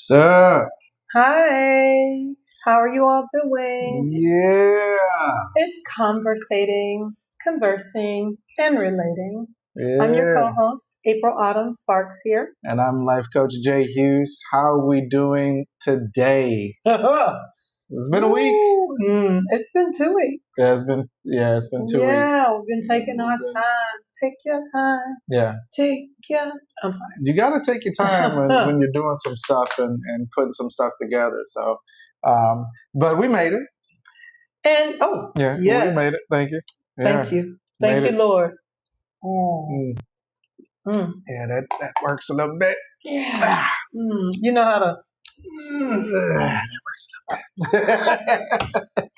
What's up? Hi, how are you all doing? Yeah, It's conversating, conversing, and relating. I'm your yeah. co-host, April Autumn Sparks here. And I'm Life Coach Jay Hughes. How are we doing today? It's been a week. It's been 2 weeks. It's been 2 weeks. Yeah, we've been taking our time. Take your time. Yeah. I'm sorry. You got to take your time when you're doing some stuff and putting some stuff together. So, but we made it. And We made it. Thank you. Thank you. Thank you, Lord. Yeah, that works a little bit. Yeah. You know how to. That works a little bit.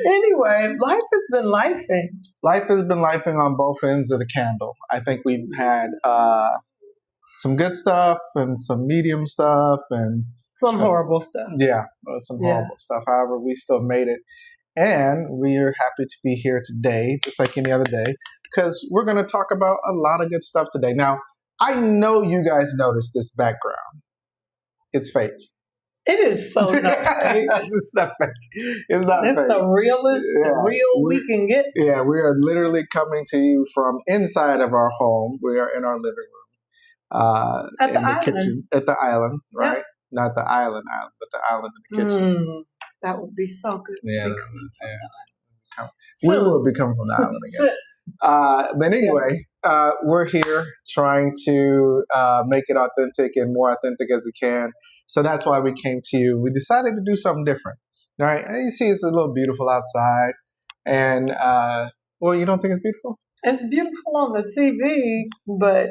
Anyway, life has been lifing. Life has been lifing on both ends of the candle. I think we've had some good stuff and some medium stuff and some horrible stuff. Yeah, some horrible stuff. However, we still made it. And we are happy to be here today, just like any other day, because we're going to talk about a lot of good stuff today. Now, I know you guys noticed this background. It's fake. It is so not fake. It's not fake. It's not fake. It's the realest real we can get. Yeah, we are literally coming to you from inside of our home. We are in our living room. At the island. Kitchen, at the island, right? Yeah. Not the island, but the island in the kitchen. That would be so good. Yeah. We will be coming from the island again. But anyway, we're here trying to make it authentic and more authentic as we can. So that's why we came to you. We decided to do something different. All right. And you see it's a little beautiful outside. And, well, you don't think it's beautiful? It's beautiful on the TV, but...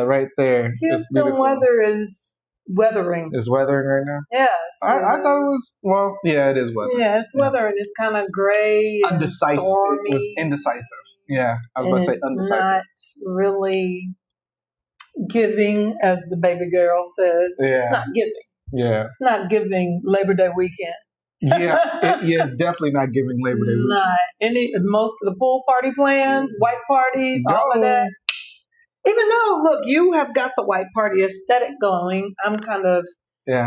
right there. Houston weather is weathering. It's weathering right now? Yes. I thought it was, it is weathering. Yeah, it's weathering. It's kind of gray and undecisive. Stormy. It was indecisive. Yeah, I was about to say undecisive. Not really giving, as the baby girl says. Yeah. It's not giving. Yeah. It's not giving Labor Day weekend. It's definitely not giving Labor Day weekend. Most of the pool party plans, white parties, all of that. Even though, look, you have got the white party aesthetic going. I'm kind of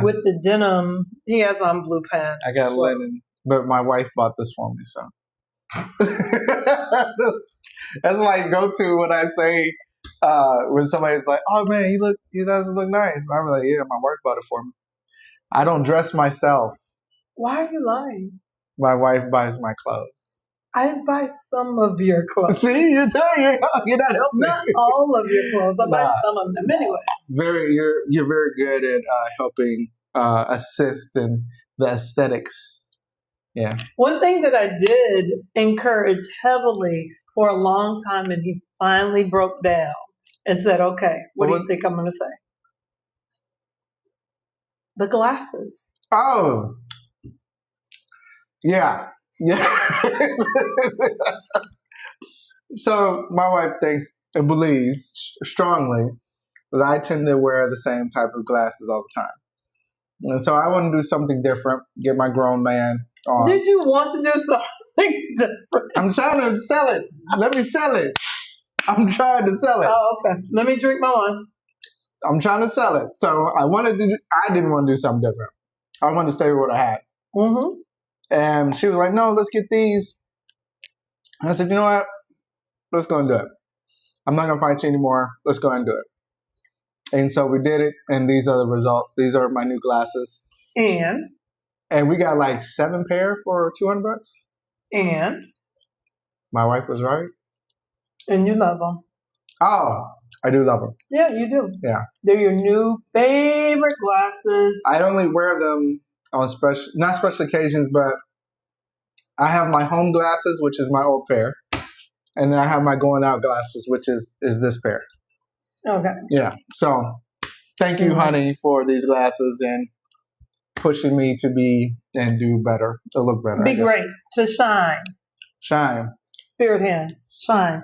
with the denim. He has on blue pants. I got linen, but my wife bought this for me, so. That's what I go to when I say, when somebody's like, "Oh man, he doesn't look nice." And I'm like, "Yeah, my wife bought it for me." I don't dress myself. Why are you lying? My wife buys my clothes. I buy some of your clothes. See, you're not helping. Not all of your clothes. I buy some of them anyway. You're very good at helping assist in the aesthetics. Yeah. One thing that I did encourage heavily for a long time, and he finally broke down and said, "Okay, what do you think I'm going to say?" The glasses. Oh. Yeah. So my wife thinks and believes strongly that I tend to wear the same type of glasses all the time. And so I want to do something different, get my grown man on. Did you want to do something different? I'm trying to sell it. Let me sell it. I'm trying to sell it. Oh, okay. Let me drink my wine. I'm trying to sell it. So I didn't want to do something different. I wanted to stay with what I had. Mm-hmm. And she was like, "No, let's get these." And I said, "You know what? Let's go and do it. I'm not going to fight you anymore. Let's go and do it." And so we did it, and these are the results. These are my new glasses. And we got like 7 pair for $200. And? My wife was right. And you love them. Oh, I do love them. Yeah, you do. Yeah. They're your new favorite glasses. I only wear them on not special occasions, but I have my home glasses, which is my old pair, and then I have my going out glasses, which is this pair. Okay. Yeah. So, thank you, honey, for these glasses and pushing me to be and do better, to look better. Be great, to shine. Shine. Spirit hands, shine.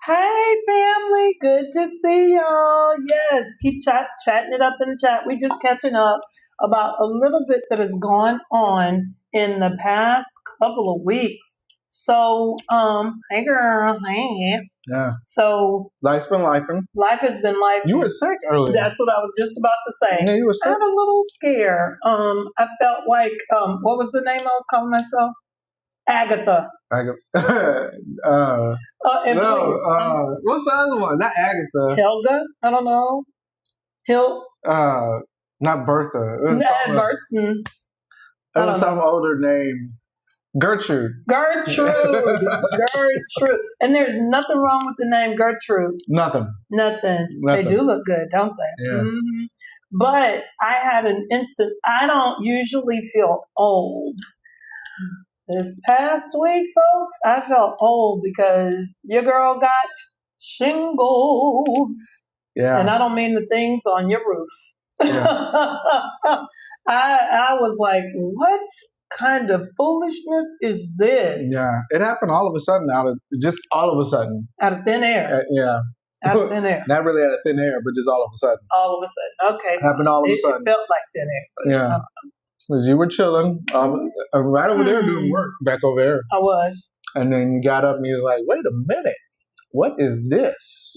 Hey, family, good to see y'all. Yes, keep chatting it up in the chat. We just catching up about a little bit that has gone on in the past couple of weeks. So, hey girl, hey. Yeah. So Life's been lifing. life has been life. You were sick earlier. That's what I was just about to say. Yeah, you were I sick. had a little scare. I felt like, what was the name I was calling myself? Agatha. And please, What's the other one? Not Agatha. Helga? I don't know. Not Bertha. It was Burton. it was some older name. Gertrude. Gertrude. And there's nothing wrong with the name Gertrude. Nothing. They do look good, don't they? Yeah. Mm-hmm. But I had an instance. I don't usually feel old. This past week, folks, I felt old because your girl got shingles. Yeah. And I don't mean the things on your roof. Yeah. I was like, what kind of foolishness is this? Yeah. It happened all of a sudden, out of thin air. Yeah. Out of thin air. Not really out of thin air, but just all of a sudden. All of a sudden. Okay. It happened all of a sudden. It felt like thin air. But Yeah. Because you were chilling right over there doing work back over there. I was. And then you got up and you was like, wait a minute. What is this?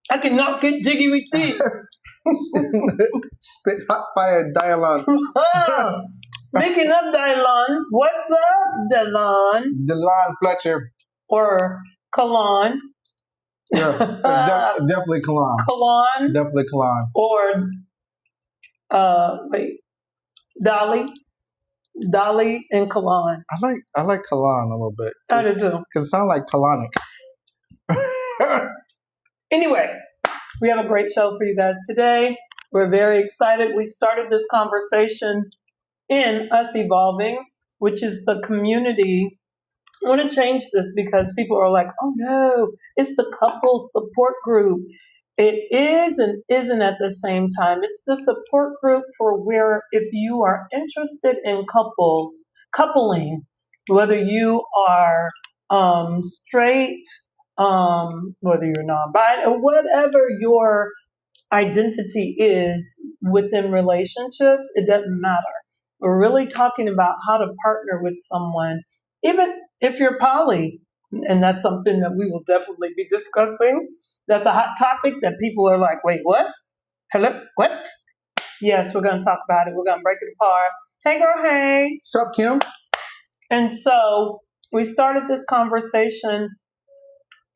I cannot get jiggy with this. Spit hot fire Dylan. Speaking of Dylan, what's up, Dylan? Dylan Fletcher. Or Kalon. Yeah, definitely Kalon. Kalon. Definitely Kalon. Or, Dolly and Kalon. I like Kalon a little bit. I do too. Because it sounds like colonic. Anyway, we have a great show for you guys today. We're very excited. We started this conversation in Us Evolving, which is the community. I want to change this because people are like, oh no, it's the couples support group. It is and isn't at the same time. It's the support group for where if you are interested in coupling, whether you are straight, whether you're non-binary, or whatever your identity is within relationships, it doesn't matter. We're really talking about how to partner with someone, even if you're poly, and that's something that we will definitely be discussing. That's a hot topic that people are like, wait, what? Hello? What? Yes, we're going to talk about it. We're going to break it apart. Hey, girl, hey. What's up, Kim? And so we started this conversation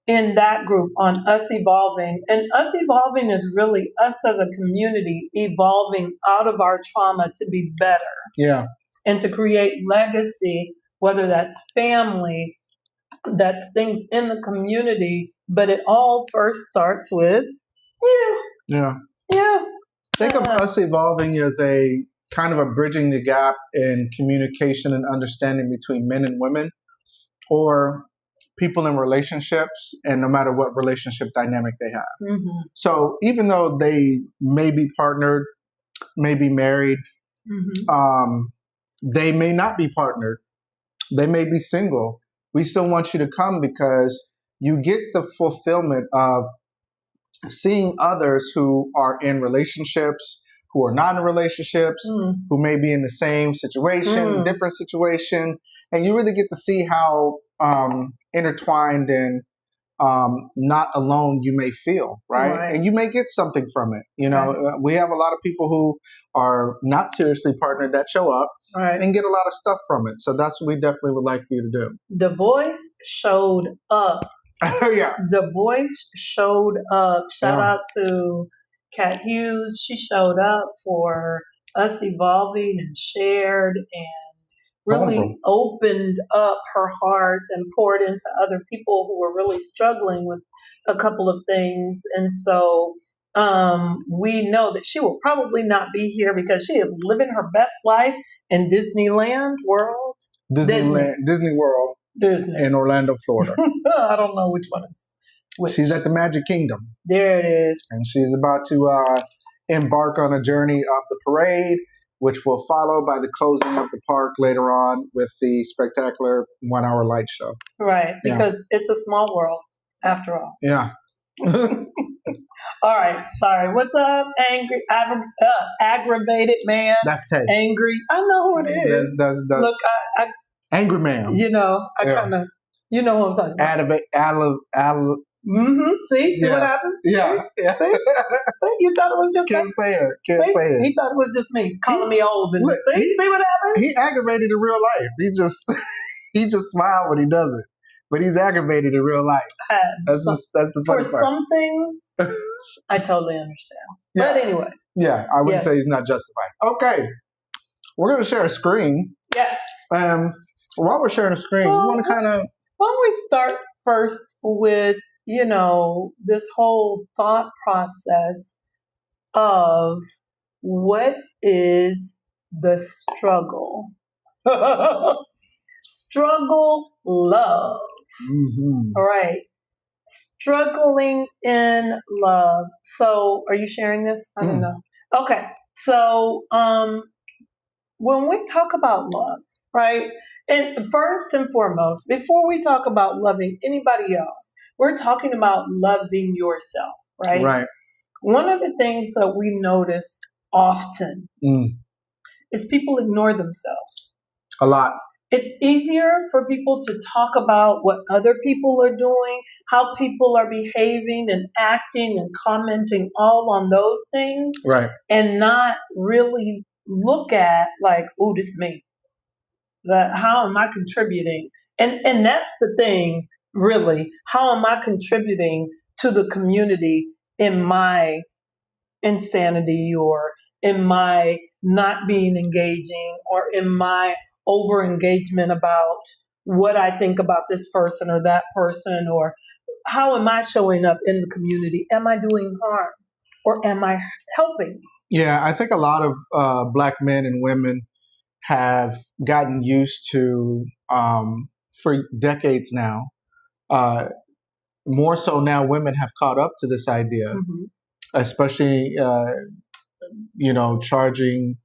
in that group on Us Evolving. And Us Evolving is really us as a community evolving out of our trauma to be better. Yeah. And to create legacy, whether that's family, that's things in the community, but it all first starts with you. Yeah. Yeah. Think of Us Evolving as a kind of a bridging the gap in communication and understanding between men and women, or people in relationships, and no matter what relationship dynamic they have. Mm-hmm. So even though they may be partnered, may be married, they may not be partnered, they may be single, we still want you to come because you get the fulfillment of seeing others who are in relationships, who are not in relationships, who may be in the same situation, different situation, and you really get to see how intertwined and not alone you may feel, right? And you may get something from it. You know, we have a lot of people who are not seriously partnered that show up and get a lot of stuff from it. So that's what we definitely would like for you to do. The voice showed up. Yeah. The voice showed up. Shout out to Kat Hughes. She showed up for Us Evolving and shared and really opened up her heart and poured into other people who were really struggling with a couple of things. And so we know that she will probably not be here because she is living her best life in Disneyland World. Disney World. Disney. In Orlando, Florida. I don't know which one is which. She's at the Magic Kingdom. There it is. And she's about to embark on a journey of the parade, which will follow by the closing of the park later on with the spectacular 1 hour light show. Right, because it's a small world after all. Yeah. All right, sorry. What's up, angry, aggravated man? That's Tay. Angry. I know who it is. That's Look, Angry Man. You know, I kind of, you know what I'm talking about. See what happens? Yeah. See? You thought it was just Can't say it. Can't say it. He thought it was just me calling me old. And look, see what happens? He aggravated in real life. He just smiled when he does it, but he's aggravated in real life. That's the funny for part. some things, I totally understand. But anyway. Yeah, I wouldn't say he's not justified. Okay, we're going to share a screen. Yes. While we're sharing a screen, we want to kind of... Why don't we start first with, this whole thought process of what is the struggle? Struggle love. Mm-hmm. All right. Struggling in love. So are you sharing this? I don't know. Okay. So when we talk about love, right? And first and foremost, before we talk about loving anybody else, we're talking about loving yourself, right? Right. One of the things that we notice often is people ignore themselves. A lot. It's easier for people to talk about what other people are doing, how people are behaving and acting and commenting all on those things. Right. And not really look at like, oh, this is me. How am I contributing? And that's the thing, really. How am I contributing to the community in my insanity or in my not being engaging or in my over engagement about what I think about this person or that person, or how am I showing up in the community? Am I doing harm or am I helping? Yeah, I think a lot of Black men and women have gotten used to, for decades now, more so now women have caught up to this idea, especially, charging,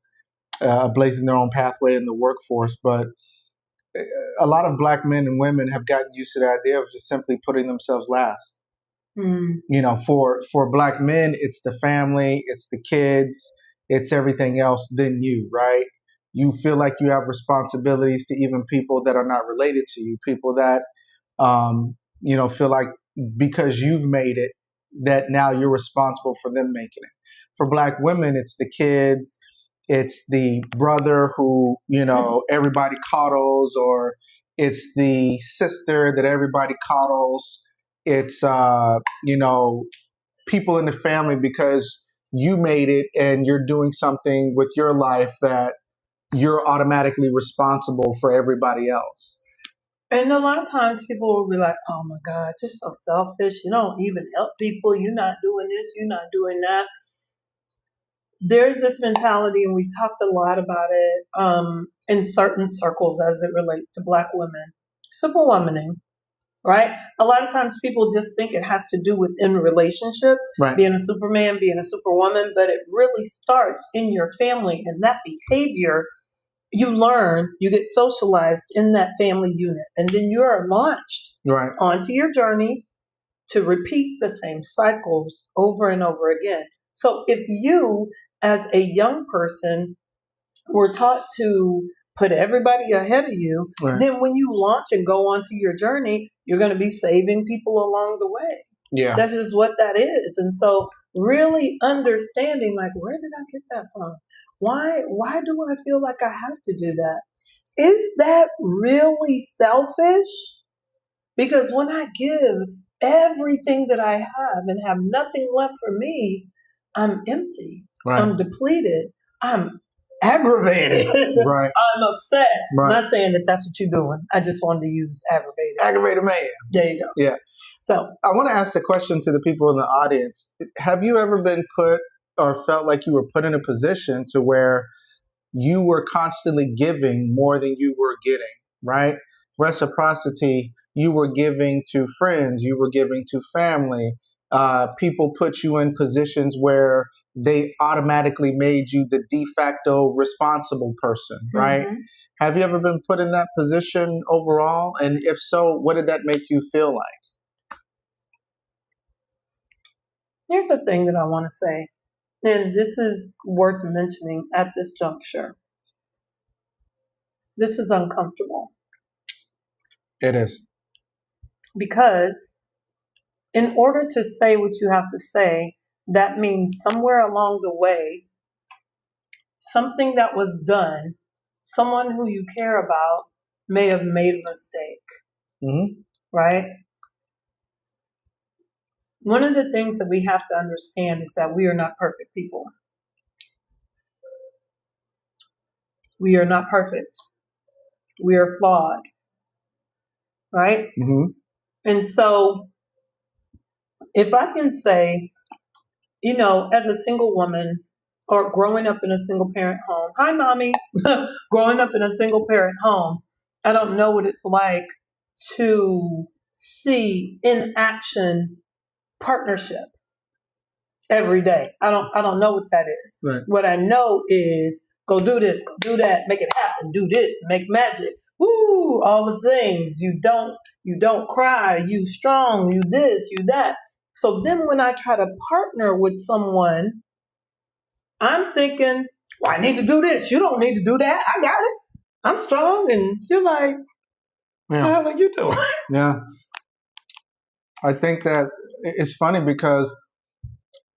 blazing their own pathway in the workforce. But a lot of Black men and women have gotten used to the idea of just simply putting themselves last. For Black men, it's the family, it's the kids, it's everything else than you, right? You feel like you have responsibilities to even people that are not related to you, people that, feel like because you've made it, that now you're responsible for them making it. For Black women, it's the kids, it's the brother who, everybody coddles, or it's the sister that everybody coddles. It's, people in the family because you made it and you're doing something with your life that you're automatically responsible for everybody else. And a lot of times people will be like, oh my God, you're so selfish. You don't even help people. You're not doing this. You're not doing that. There's this mentality, and we talked a lot about it in certain circles as it relates to Black women. Superwomaning, right? A lot of times people just think it has to do within relationships, right, being a Superman, being a Superwoman, but it really starts in your family, and that behavior you learn, you get socialized in that family unit, and then you are launched onto your journey to repeat the same cycles over and over again. So if you, as a young person, were taught to put everybody ahead of you, then when you launch and go onto your journey, you're going to be saving people along the way. Yeah. That's just what that is. And so really understanding, like, where did I get that from? Why do I feel like I have to do that? Is that really selfish? Because when I give everything that I have and have nothing left for me, I'm empty. Right. I'm depleted. I'm aggravated. Right. I'm upset. Right. I'm not saying that that's what you're doing. I just wanted to use aggravated. Aggravated man. There you go. Yeah. So I want to ask the question to the people in the audience. Have you ever been put or felt like you were put in a position to where you were constantly giving more than you were getting, right? Reciprocity, you were giving to friends, you were giving to family. People put you in positions where they automatically made you the de facto responsible person, right? Have you ever been put in that position overall? And if so, what did that make you feel like? Here's the thing that I want to say, and this is worth mentioning at this juncture. This is uncomfortable. It is. Because in order to say what you have to say, that means somewhere along the way, something that was done, someone who you care about may have made a mistake, right? One of the things that we have to understand is that we are not perfect people. We are not perfect. We are flawed, right? And so if I can say, as a single woman or growing up in a single parent home, hi, mommy, growing up in a single parent home, I don't know what it's like to see in action partnership every day. I don't know what that is. Right. What I know is go do this, go do that, make it happen, do this, make magic. Woo, all the things. You don't cry, you strong, you this, you that. So then when I try to partner with someone, I'm thinking, well, I need to do this. You don't need to do that. I got it. I'm strong. And you're like, what the hell are you doing? Yeah. I think that it's funny because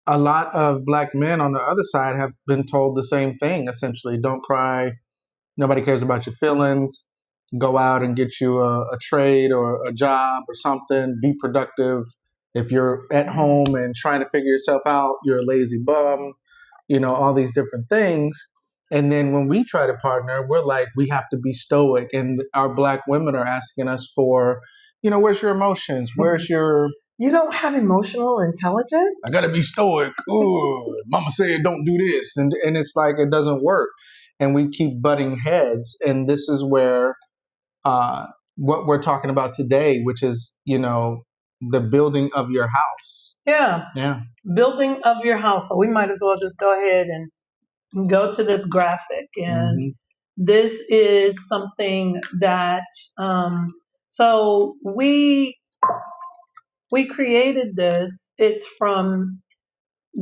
a lot of Black men on the other side have been told the same thing, essentially. Don't cry. Nobody cares about your feelings. Go out and get you a trade or a job or something. Be productive. If you're at home and trying to figure yourself out, you're a lazy bum. All these different things. And then when we try to partner, we're like, we have to be stoic. And our Black women are asking us for, where's your emotions? Where's your... You don't have emotional intelligence? I got to be stoic. Ooh, mama said don't do this. And it's like it doesn't work. And we keep butting heads. And this is where what we're talking about today, which is, the building of your house. Yeah. Yeah. Building of your house. So we might as well just go ahead and go to this graphic. And this is something that, so we created this. It's from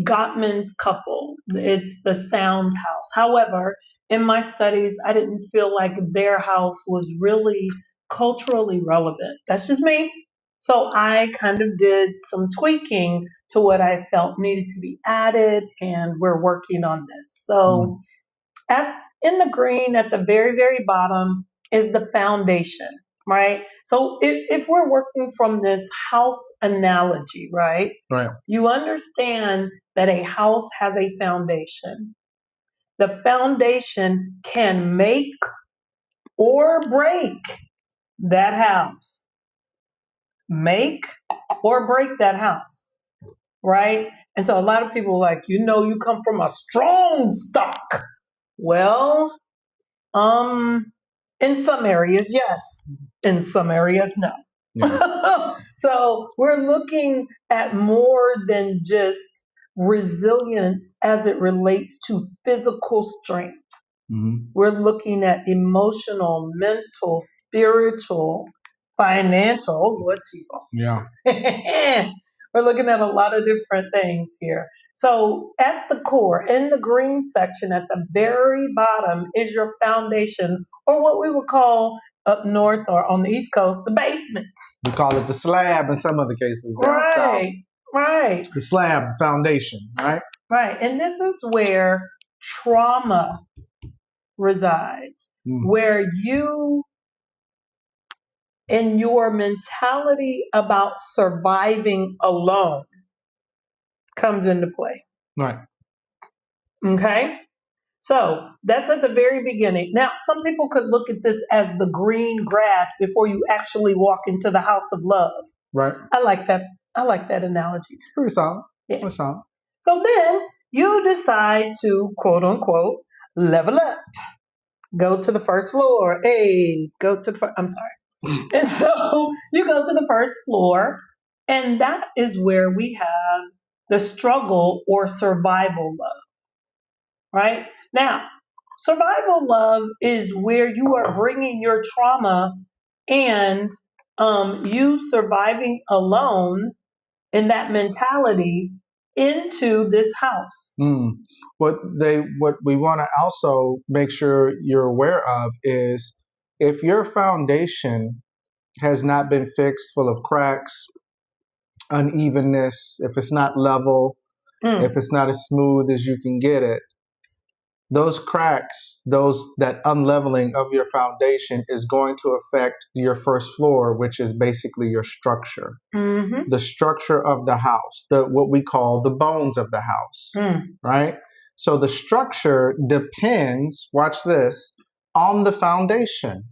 Gottman's couple. It's the Sound House. However, in my studies, I didn't feel like their house was really culturally relevant. That's just me. So I kind of did some tweaking to what I felt needed to be added, and we're working on this. So in the green at the very, very bottom is the foundation, right? So if we're working from this house analogy, right? You understand that a house has a foundation. The foundation can make or break that house. Make or break that house, right? And so a lot of people are like, you come from a strong stock. Well, in some areas, yes. In some areas, no. Yeah. So we're looking at more than just resilience as it relates to physical strength. We're looking at emotional, mental, spiritual, financial, Lord Jesus. Yeah. We're looking at a lot of different things here. So at the core, in the green section at the very bottom is your foundation, or what we would call up north or on the East Coast, the basement. We call it the slab in some other cases. Right. The slab foundation, right? Right. And this is where trauma resides, where you, in your mentality about surviving alone, comes into play. Right. Okay? So that's at the very beginning. Now, some people could look at this as the green grass before you actually walk into the house of love. Right. I like that analogy too. Pretty solid. Yeah. Pretty solid. So then you decide to, quote unquote, level up. Go to the first floor. I'm sorry. And so you go to the first floor, and that is where we have the struggle or survival love, right? Now, survival love is where you are bringing your trauma and you surviving alone in that mentality into this house. What we want to also make sure you're aware of is if your foundation has not been fixed, full of cracks, unevenness, if it's not level, if it's not as smooth as you can get it, those cracks, that unleveling of your foundation is going to affect your first floor, which is basically your structure, the structure of the house, what we call the bones of the house, right? So the structure depends, watch this, on the foundation.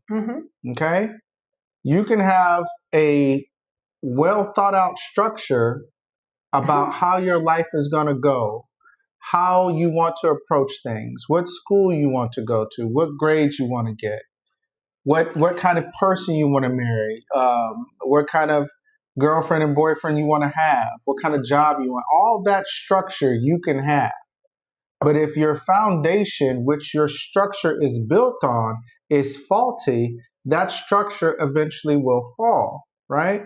Okay, you can have a well thought out structure about how your life is going to go, how you want to approach things, what school you want to go to, what grades you want to get, what kind of person you want to marry, what kind of girlfriend and boyfriend you want to have, what kind of job you want. All that structure you can have. But if your foundation, which your structure is built on, is faulty, that structure eventually will fall, right?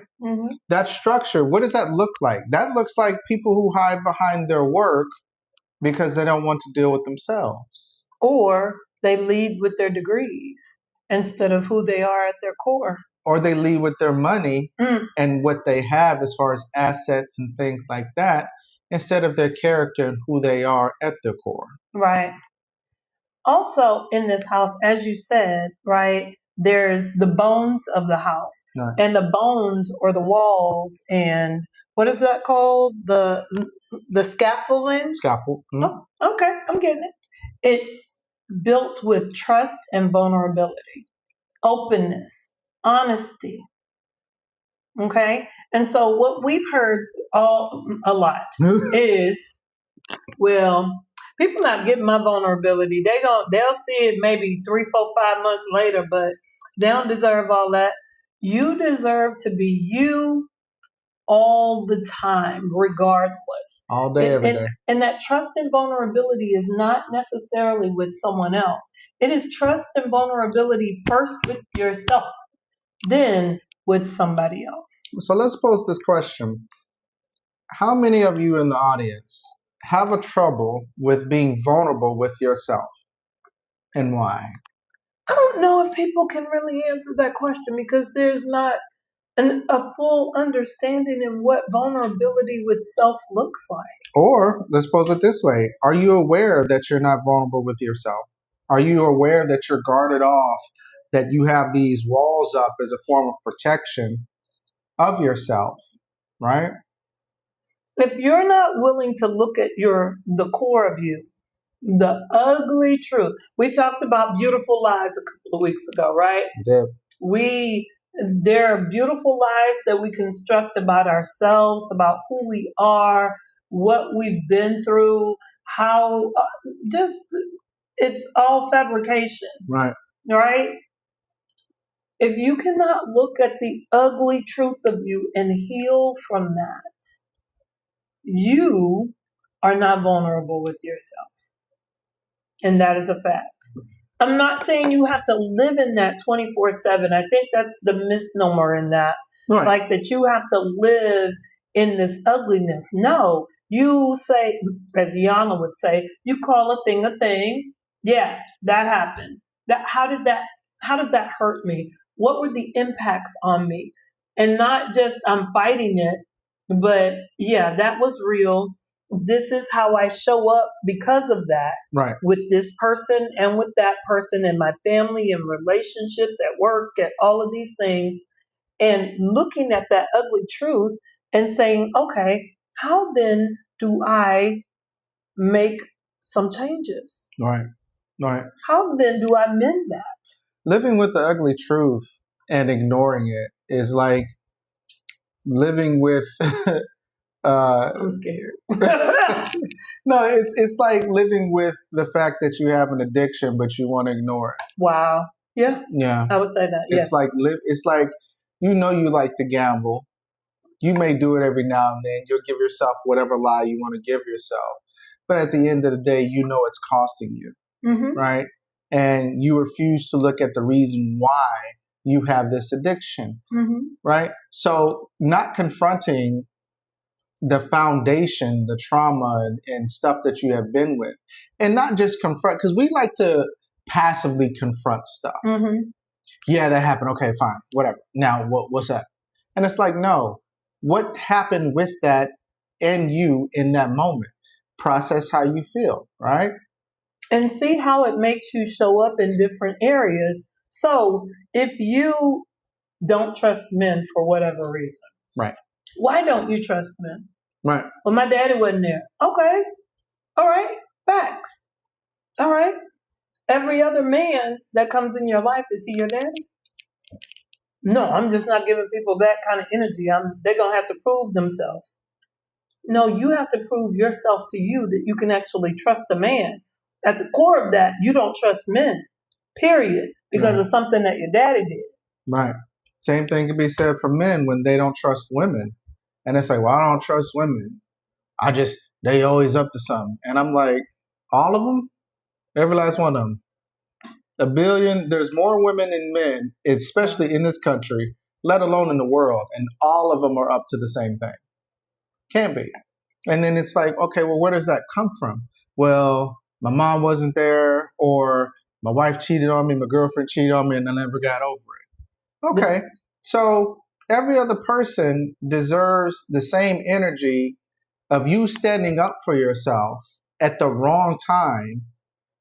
That structure, what does that look like? That looks like people who hide behind their work because they don't want to deal with themselves. Or they lead with their degrees instead of who they are at their core. Or they lead with their money and what they have as far as assets and things like that, instead of their character and who they are at their core. Right. Also in this house, as you said, right, there's the bones of the house. Right. And the bones or the walls and what is that called? The scaffolding? Scaffold. Oh, okay, I'm getting it. It's built with trust and vulnerability, openness, honesty. Okay? And so what we've heard a lot is, well, people not getting my vulnerability. They'll see it maybe 3, 4, 5 months later, but they don't deserve all that. You deserve to be you all the time, regardless. All day, every day. And that trust and vulnerability is not necessarily with someone else. It is trust and vulnerability first with yourself, then with somebody else. So let's pose this question. How many of you in the audience have a trouble with being vulnerable with yourself? And why? I don't know if people can really answer that question because there's not a full understanding in what vulnerability with self looks like. Or let's pose it this way. Are you aware that you're not vulnerable with yourself? Are you aware that you're guarded off, that you have these walls up as a form of protection of yourself, right? If you're not willing to look at the core of you, the ugly truth. We talked about beautiful lies a couple of weeks ago, right? Yeah. There are beautiful lies that we construct about ourselves, about who we are, what we've been through, how it's all fabrication. Right. Right? If you cannot look at the ugly truth of you and heal from that, you are not vulnerable with yourself. And that is a fact. I'm not saying you have to live in that 24/7. I think that's the misnomer in that. Right. Like that you have to live in this ugliness. No, you say, as Yana would say, you call a thing. Yeah, that happened. How did that hurt me? What were the impacts on me? And not just I'm fighting it, but yeah, that was real. This is how I show up because of that, right, with this person and with that person and my family and relationships at work, at all of these things, and looking at that ugly truth and saying, okay, how then do I make some changes? Right. How then do I mend that? Living with the ugly truth and ignoring it is like living with I'm scared. No, it's like living with the fact that you have an addiction, but you want to ignore it. Wow. Yeah. Yeah. I would say that. It's like you like to gamble. You may do it every now and then. You'll give yourself whatever lie you want to give yourself. But at the end of the day, you know it's costing you. Mm-hmm. Right? And you refuse to look at the reason why you have this addiction. Mm-hmm. Right? So not confronting the foundation, the trauma and stuff that you have been with, and not just confront, because we like to passively confront stuff. Mm-hmm. Yeah, that happened. Okay, fine, whatever. Now, what's up? And it's like, no, what happened with that and you in that moment. Process how you feel, right? And see how it makes you show up in different areas. So if you don't trust men for whatever reason, Right. why don't you trust men? Right. Well, my daddy wasn't there. Okay. All right. Facts. All right. Every other man that comes in your life, is he your daddy? No, I'm just not giving people that kind of energy. They're going to have to prove themselves. No, you have to prove yourself to you that you can actually trust a man. At the core of that, you don't trust men, period, because Right. of something that your daddy did. Right. Same thing can be said for men when they don't trust women. And they say, well, I don't trust women. They always up to something. And I'm like, all of them? Every last one of them. A billion, there's more women than men, especially in this country, let alone in the world. And all of them are up to the same thing. Can't be. And then it's like, okay, well, where does that come from? Well, my mom wasn't there, or my wife cheated on me, my girlfriend cheated on me, and I never got over it. Okay. So every other person deserves the same energy of you standing up for yourself at the wrong time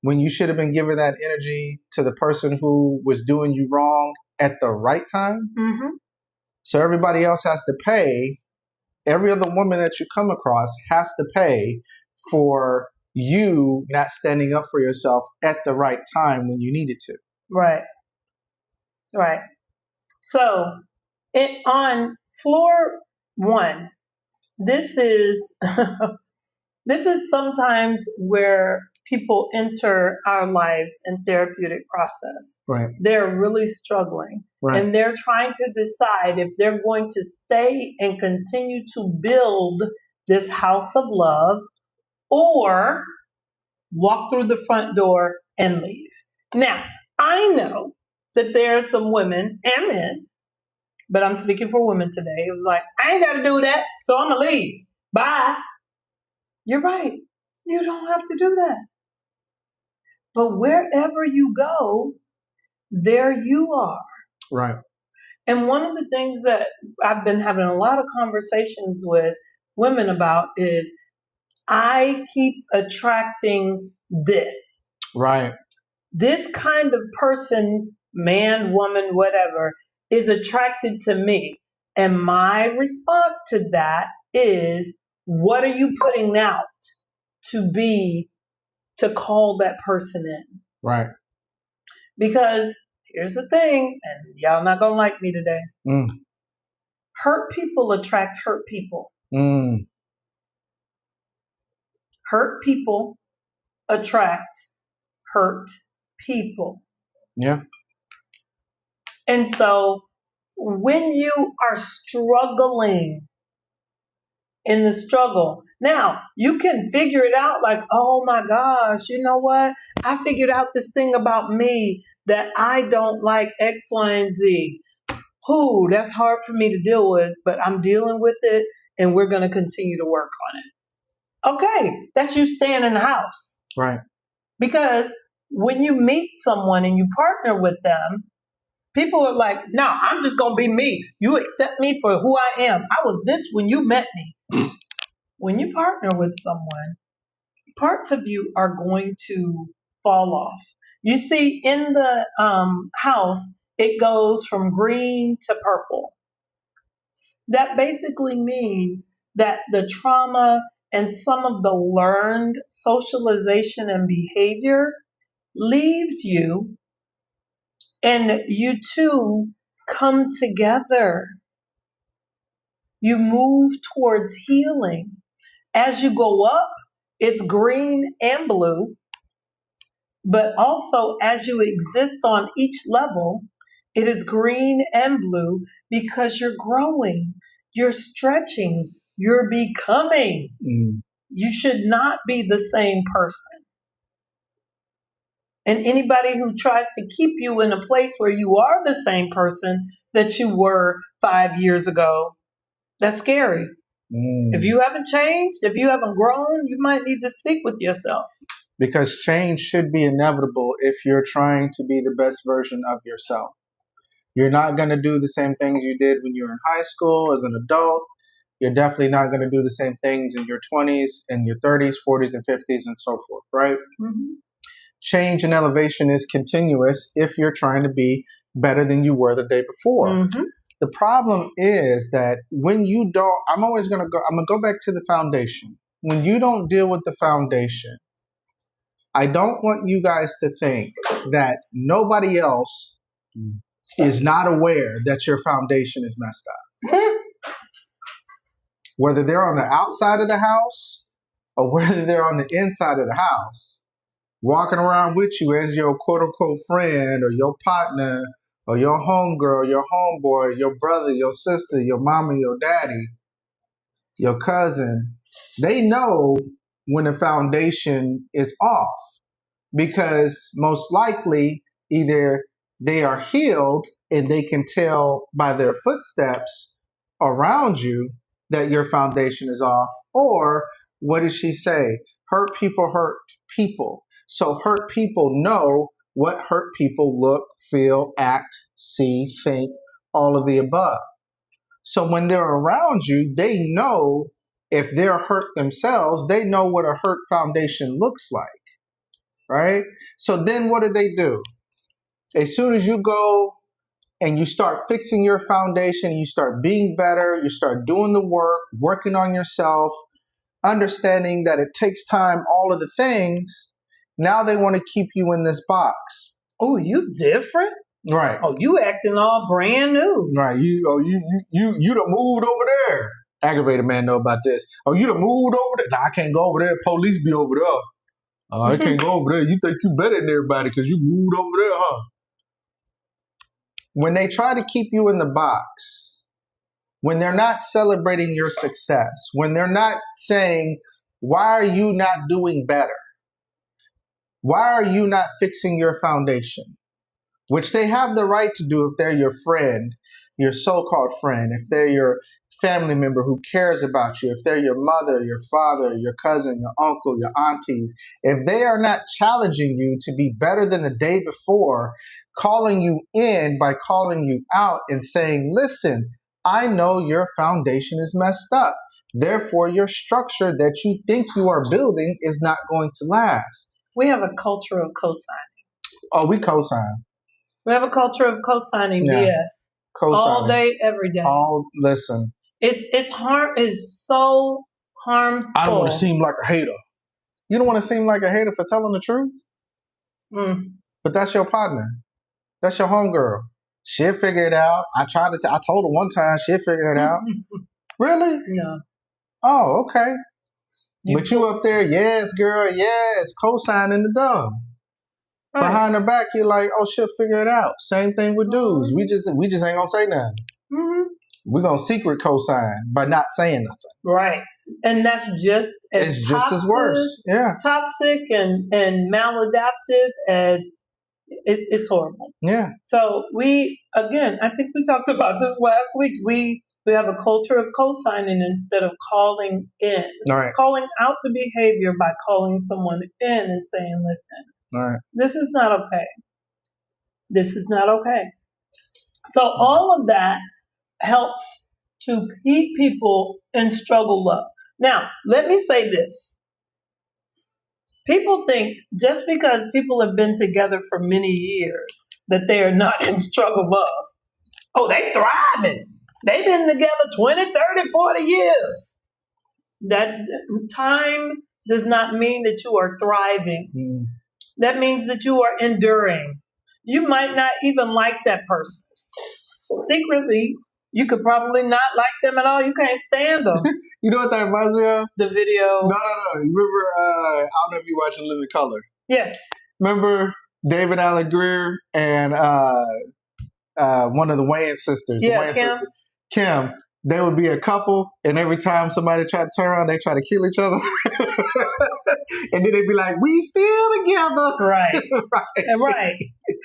when you should have been giving that energy to the person who was doing you wrong at the right time. Mm-hmm. So everybody else has to pay. Every other woman that you come across has to pay for you not standing up for yourself at the right time when you needed to. Right. Right. So on floor 1, this is this is sometimes where people enter our lives in therapeutic process. Right. They're really struggling. Right. And they're trying to decide if they're going to stay and continue to build this house of love or walk through the front door and leave. Now, I know that there are some women and men, but I'm speaking for women today. It was like, I ain't got to do that, so I'm going to leave. Bye. You're right. You don't have to do that. But wherever you go, there you are. Right. And one of the things that I've been having a lot of conversations with women about is I keep attracting this. Right. This kind of person, man, woman, whatever, is attracted to me. And my response to that is, what are you putting out to call that person in? Right. Because here's the thing, and y'all not gonna like me today. Hurt people attract hurt people. Hurt people attract hurt people. Yeah. And so when you are struggling in the struggle, now you can figure it out like, oh my gosh, you know what? I figured out this thing about me that I don't like X, Y, and Z. That's hard for me to deal with, but I'm dealing with it and we're going to continue to work on it. Okay, that's you staying in the house. Right. Because when you meet someone and you partner with them, people are like, no, I'm just going to be me. You accept me for who I am. I was this when you met me. When you partner with someone, parts of you are going to fall off. You see, in the house, it goes from green to purple. That basically means that the trauma and some of the learned socialization and behavior leaves you, and you two come together. You move towards healing. As you go up, it's green and blue, but also as you exist on each level, it is green and blue because you're growing, you're stretching, you're becoming. You should not be the same person. And anybody who tries to keep you in a place where you are the same person that you were 5 years ago, that's scary. If you haven't changed, if you haven't grown, you might need to speak with yourself. Because change should be inevitable if you're trying to be the best version of yourself. You're not going to do the same things you did when you were in high school as an adult. You're definitely not going to do the same things in your 20s and your 30s, 40s, and 50s, and so forth, right? Mm-hmm. Change and elevation is continuous if you're trying to be better than you were the day before. Mm-hmm. The problem is that when you don't, I'm going to go back to the foundation. When you don't deal with the foundation, I don't want you guys to think that nobody else is not aware that your foundation is messed up. Whether they're on the outside of the house or whether they're on the inside of the house, walking around with you as your quote unquote friend or your partner or your homegirl, your homeboy, your brother, your sister, your mama, your daddy, your cousin, they know when the foundation is off because most likely either they are healed and they can tell by their footsteps around you that your foundation is off, or what did she say? Hurt people hurt people. So hurt people know what hurt people look, feel, act, see, think, all of the above. So when they're around you, they know if they're hurt themselves, they know what a hurt foundation looks like, right? So then what do? As soon as you go and you start fixing your foundation, you start being better, you start doing the work, working on yourself, understanding that it takes time, all of the things, now they want to keep you in this box. Oh, you different? Right. Oh, you acting all brand new. Right. You done moved over there. Aggravated man know about this. Oh, you done moved over there. Nah, I can't go over there. Police be over there. I can't go over there. You think you better than everybody because you moved over there, huh? When they try to keep you in the box, when they're not celebrating your success, when they're not saying, why are you not doing better? Why are you not fixing your foundation? Which they have the right to do if they're your friend, your so-called friend, if they're your family member who cares about you, if they're your mother, your father, your cousin, your uncle, your aunties, if they are not challenging you to be better than the day before, calling you in by calling you out and saying, listen, I know your foundation is messed up. Therefore, your structure that you think you are building is not going to last. We have a culture of co-signing. Oh, we co-sign. We have a culture of co-signing BS. Co-signing. All day, every day. Listen. It's so harmful. I don't want to seem like a hater. You don't want to seem like a hater for telling the truth? But that's your partner. That's your homegirl. She'll figure it out. I told her one time, she'll figure it out. Really? No. Oh, okay. But you up there, yes, girl, yes, co-signing the dog. Right. Behind her back, you're like, oh, she'll figure it out. Same thing with dudes. We just ain't gonna say nothing. We're gonna secret co-sign by not saying nothing. Right. And that's just as it's just as worse. Yeah. Toxic and maladaptive as it's horrible. Yeah. So I think we talked about this last week. We have a culture of co-signing instead of calling in. All right. Calling out the behavior by calling someone in and saying, listen, all right, this is not okay. This is not okay. So all of that helps to keep people in struggle love. Now, let me say this. People think just because people have been together for many years that they are not in struggle love. Oh, they thriving. They've been together 20, 30, 40 years. That time does not mean that you are thriving. That means that you are enduring. You might not even like that person. Secretly, you could probably not like them at all. You can't stand them. You know what that reminds me of? The video. No. You remember, I don't know if you watch Living Color. Yes. Remember David Alan Grier and one of the Wayans sisters. Yeah, the Wayans sisters. Kim. They would be a couple, and every time somebody tried to turn around, they try to kill each other. And then they'd be like, we still together. Right. Right.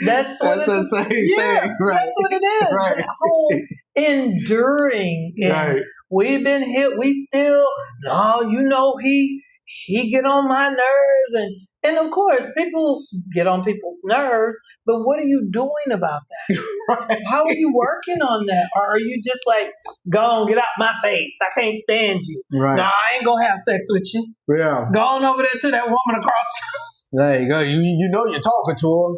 That's the same thing. Right. That's what it is. Right. That whole enduring. Right. We've been hit. We still, no, he get on my nerves. And And of course, people get on people's nerves, but what are you doing about that? Right. How are you working on that? Or are you just like, go on, get out my face. I can't stand you. Right. No, I ain't gonna have sex with you. Yeah. Go on over there to that woman across. There you go. You know you're talking to her.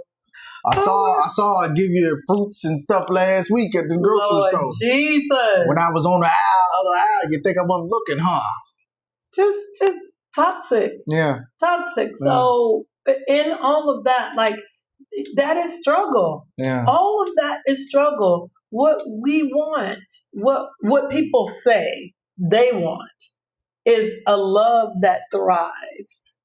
I saw her give you fruits and stuff last week at the grocery Lord store. Jesus. When I was on the other aisle, you think I wasn't looking, huh? Just toxic. Yeah. Toxic. So in all of that, like that is struggle. Yeah. All of that is struggle. What we want, what people say they want is a love that thrives.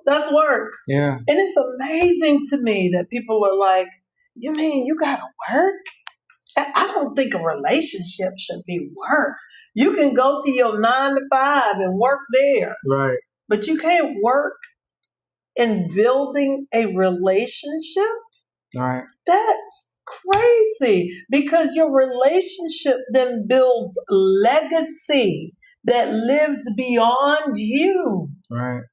That's work. Yeah. And it's amazing to me that people are like, you mean you gotta work? I don't think a relationship should be work. You can go to your 9 to 5 and work there, Right. but you can't work in building a relationship. Right. That's crazy because your relationship then builds legacy that lives beyond you. Right.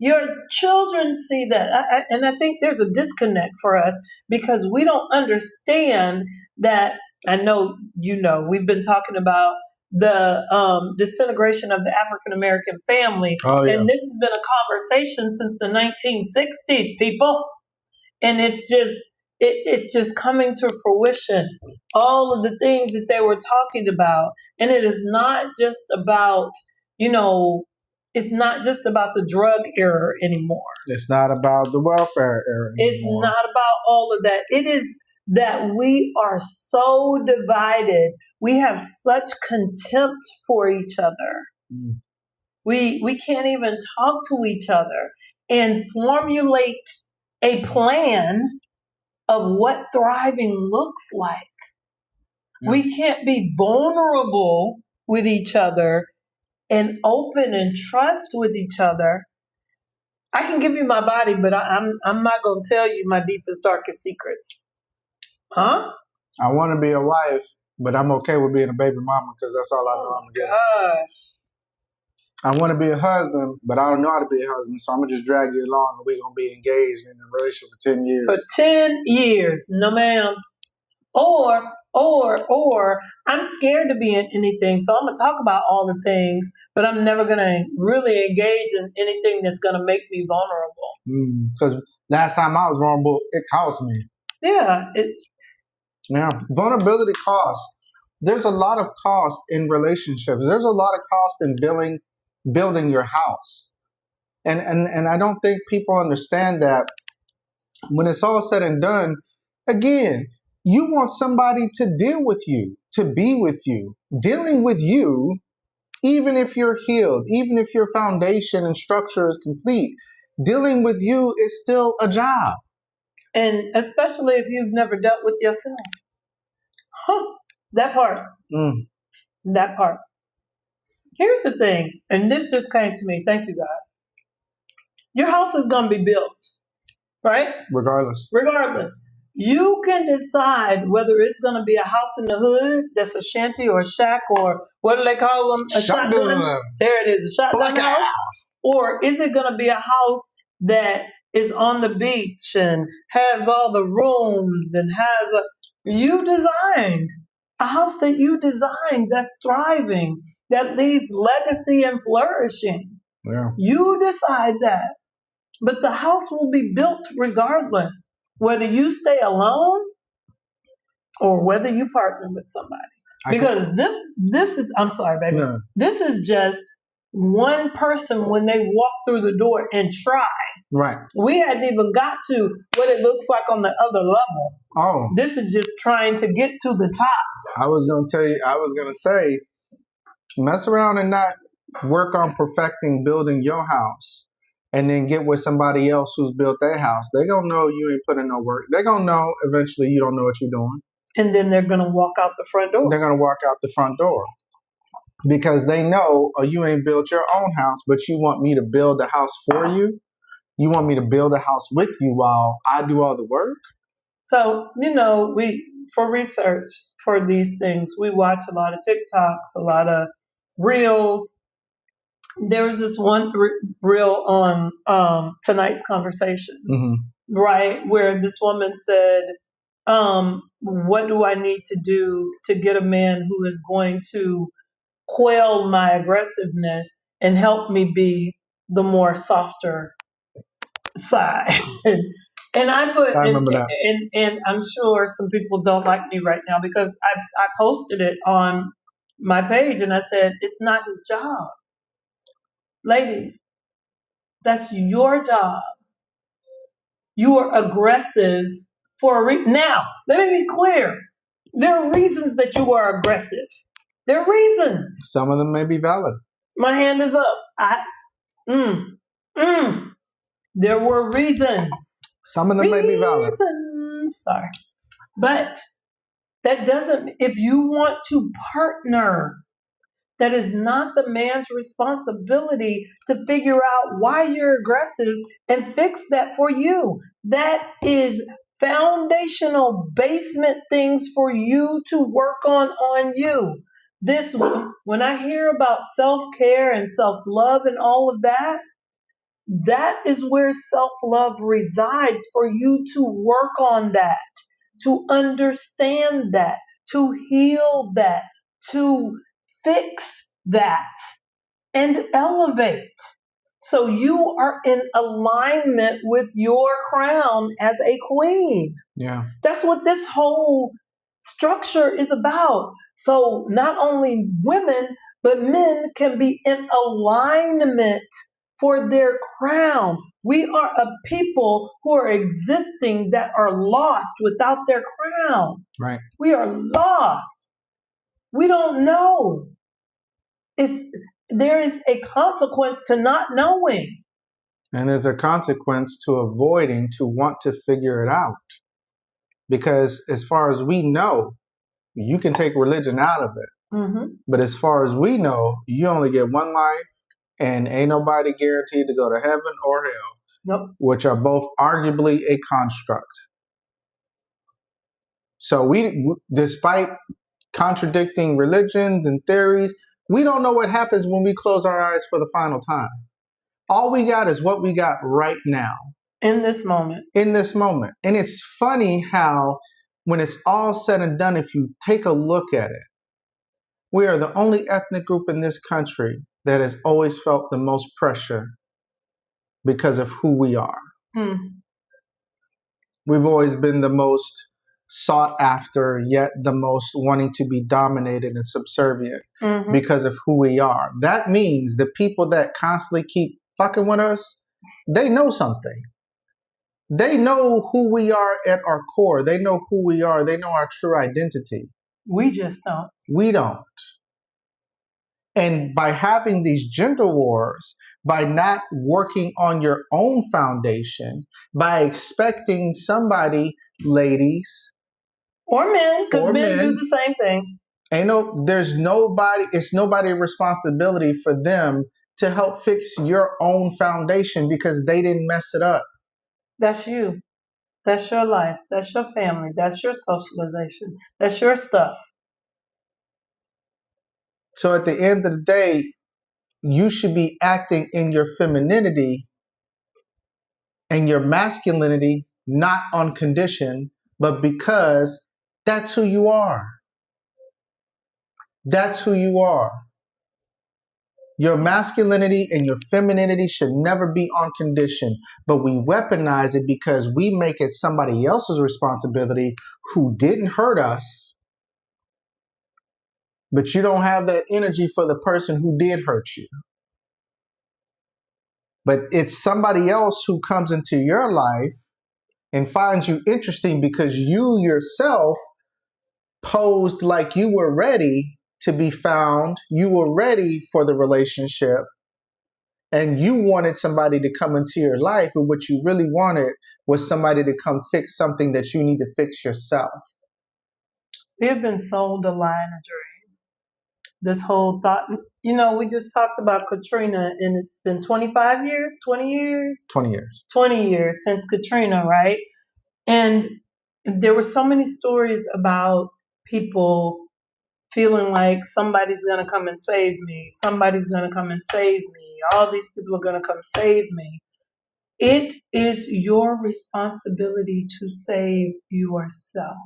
Your children see that. And I think there's a disconnect for us because we don't understand that. I know, we've been talking about the disintegration of the African American family. Oh, yeah. And this has been a conversation since the 1960s, people. And it's just coming to fruition. All of the things that they were talking about. And it is not just about, it's not just about the drug era anymore. It's not about the welfare era anymore. It's not about all of that. It is that we are so divided. We have such contempt for each other. Mm. We can't even talk to each other and formulate a plan of what thriving looks like. Yeah. We can't be vulnerable with each other and open and trust with each other. I can give you my body, but I'm not going to tell you my deepest, darkest secrets. Huh? I want to be a wife, but I'm okay with being a baby mama because that's all I know I'm going to get. I want to be a husband, but I don't know how to be a husband, so I'm going to just drag you along and we're going to be engaged in a relationship for 10 years. For 10 years. No, ma'am. Or I'm scared to be in anything, so I'm going to talk about all the things, but I'm never going to really engage in anything that's going to make me vulnerable. Because last time I was vulnerable, it cost me. Yeah. Yeah. Vulnerability costs. There's a lot of cost in relationships. There's a lot of cost in building your house. And I don't think people understand that when it's all said and done, again, you want somebody to deal with you, to be with you, dealing with you, even if you're healed, even if your foundation and structure is complete, dealing with you is still a job. And especially if you've never dealt with yourself. That part. That part. Here's the thing, and this just came to me. Thank you, God. Your house is going to be built, right? Regardless. You can decide whether it's going to be a house in the hood that's a shanty or a shack or what do they call them? A shotgun. There it is, a shotgun house. Or is it going to be a house that is on the beach and has all the rooms and has you designed a house that you designed that's thriving, that leaves legacy and flourishing. Yeah. You decide that. But the house will be built regardless, whether you stay alone or whether you partner with somebody. Because this is, I'm sorry, baby. No. This is just one person when they walk through the door and try. Right. We hadn't even got to what it looks like on the other level. Oh. This is just trying to get to the top. I was going to say, mess around and not work on perfecting building your house and then get with somebody else who's built their house. They're going to know you ain't put in no work. They're going to know eventually you don't know what you're doing. And then they're going to walk out the front door. They're going to walk out the front door because they know you ain't built your own house, but you want me to build the house for you. You want me to build a house with you while I do all the work. So, for research for these things, we watch a lot of TikToks, a lot of Reels. There was this one reel on tonight's conversation, right, where this woman said, what do I need to do to get a man who is going to quell my aggressiveness and help me be the more softer side? And I remember that. And I'm sure some people don't like me right now because I posted it on my page and I said, it's not his job. Ladies, that's your job. You are aggressive for a reason. Now, let me be clear. There are reasons that you are aggressive. There are reasons. Some of them may be valid. My hand is up. There were reasons. Some of them may be valid. Sorry. But that doesn't, if you want to partner, that is not the man's responsibility to figure out why you're aggressive and fix that for you. That is foundational basement things for you to work on you. This, when I hear about self-care and self-love and all of that, that is where self-love resides, for you to work on that, to understand that, to heal that, to fix that, and elevate. So you are in alignment with your crown as a queen. Yeah. That's what this whole structure is about. So not only women, but men can be in alignment for their crown. We are a people who are existing that are lost without their crown. Right. We are lost. We don't know. There is a consequence to not knowing. And there's a consequence to avoiding, to want to figure it out. Because as far as we know, you can take religion out of it. But as far as we know, you only get one life, and ain't nobody guaranteed to go to heaven or hell, which are both arguably a construct. So we, despite contradicting religions and theories, we don't know what happens when we close our eyes for the final time. All we got is what we got right now. In this moment. In this moment. And it's funny how when it's all said and done, if you take a look at it, we are the only ethnic group in this country that has always felt the most pressure because of who we are. We've always been the most sought after, yet the most wanting to be dominated and subservient because of who we are. That means the people that constantly keep fucking with us, they know something. They know who we are at our core. They know who we are. They know our true identity. We just don't. We don't. And by having these gender wars, by not working on your own foundation, by expecting somebody, ladies, or men, because men do the same thing. It's nobody's responsibility for them to help fix your own foundation because they didn't mess it up. That's you. That's your life. That's your family. That's your socialization. That's your stuff. So at the end of the day, you should be acting in your femininity and your masculinity, not on condition, but because that's who you are. That's who you are. Your masculinity and your femininity should never be on condition, but we weaponize it because we make it somebody else's responsibility who didn't hurt us, but you don't have that energy for the person who did hurt you. But it's somebody else who comes into your life and finds you interesting because you yourself posed like you were ready to be found, you were ready for the relationship, and you wanted somebody to come into your life, but what you really wanted was somebody to come fix something that you need to fix yourself. We have been sold a lie and a dream. This whole thought, we just talked about Katrina, and it's been 25 years, 20 years? 20 years. 20 years since Katrina, right? And there were so many stories about people feeling like somebody's going to come and save me. Somebody's going to come and save me. All these people are going to come save me. It is your responsibility to save yourself.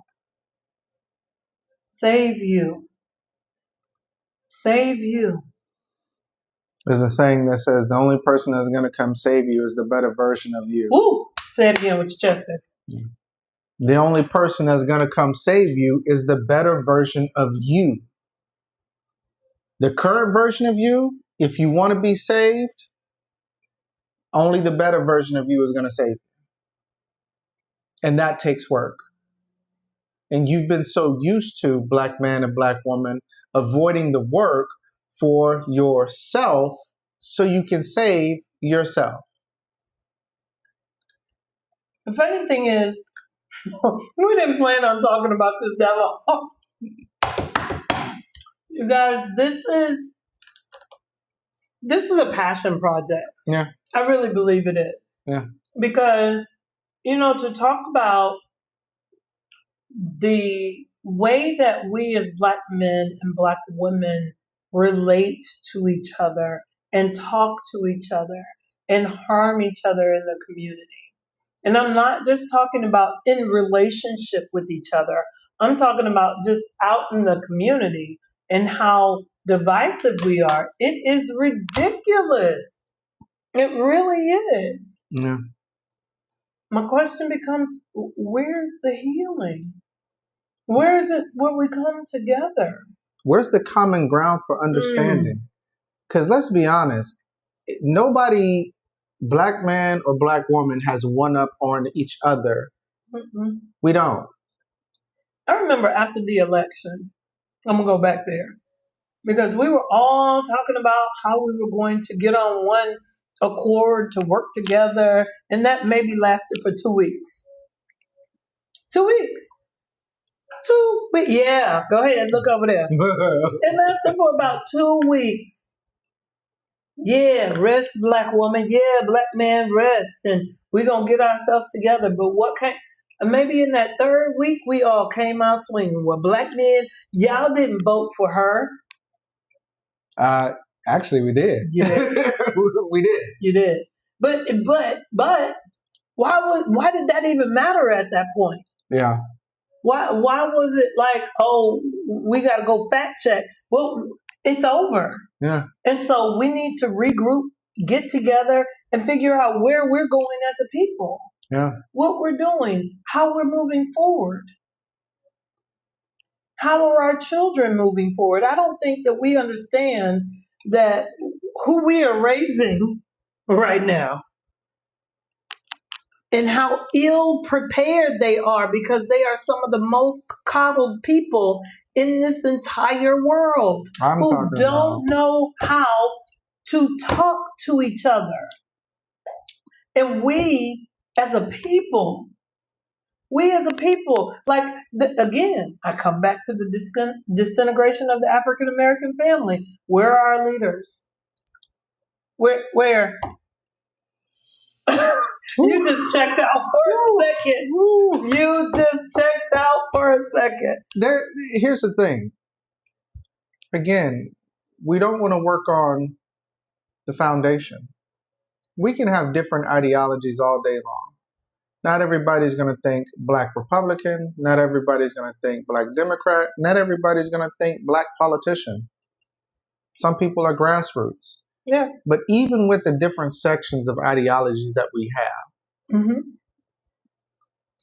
Save you. Save you. There's a saying that says the only person that's going to come save you is the better version of you. Ooh, say it again with your chest, baby. The only person that's going to come save you is the better version of you. The current version of you, if you want to be saved, only the better version of you is going to save you. And that takes work. And you've been so used to, black man and black woman, avoiding the work for yourself so you can save yourself. The funny thing is, we didn't plan on talking about this that long. You guys, this is a passion project. Yeah. I really believe it is. Yeah. Because, to talk about the way that we as black men and black women relate to each other and talk to each other and harm each other in the community. And I'm not just talking about in relationship with each other. I'm talking about just out in the community and how divisive we are. It is ridiculous. It really is. Yeah. My question becomes, where's the healing? Where is it where we come together? Where's the common ground for understanding? Because let's be honest, nobody, black man or black woman, has one up on each other. Mm-mm. We don't. I remember after the election, I'm going to go back there, because we were all talking about how we were going to get on one accord to work together, and that maybe lasted for 2 weeks. 2 weeks. 2 weeks. Yeah, go ahead, look over there. It lasted for about 2 weeks. Yeah, rest, black woman. Yeah, black man, rest. And we're going to get ourselves together. But maybe in that third week, we all came out swinging. Well, black men, y'all didn't vote for her. Actually, we did. You did. We did. You did. But why did that even matter at that point? Yeah. Why was it like, oh, we got to go fact check? Well, it's over. Yeah. And so we need to regroup, get together, and figure out where we're going as a people. Yeah. What we're doing, how we're moving forward. How are our children moving forward? I don't think that we understand that who we are raising right now and how ill prepared they are, because they are some of the most coddled people in this entire world who don't know how to talk to each other. And we as a people, like, again, I come back to the disintegration of the African American family. Where are our leaders? Where? You just checked out for a second. You just checked out for a second. Here's the thing. Again, we don't want to work on the foundation. We can have different ideologies all day long. Not everybody's going to think black Republican. Not everybody's going to think black Democrat. Not everybody's going to think black politician. Some people are grassroots. Yeah. But even with the different sections of ideologies that we have,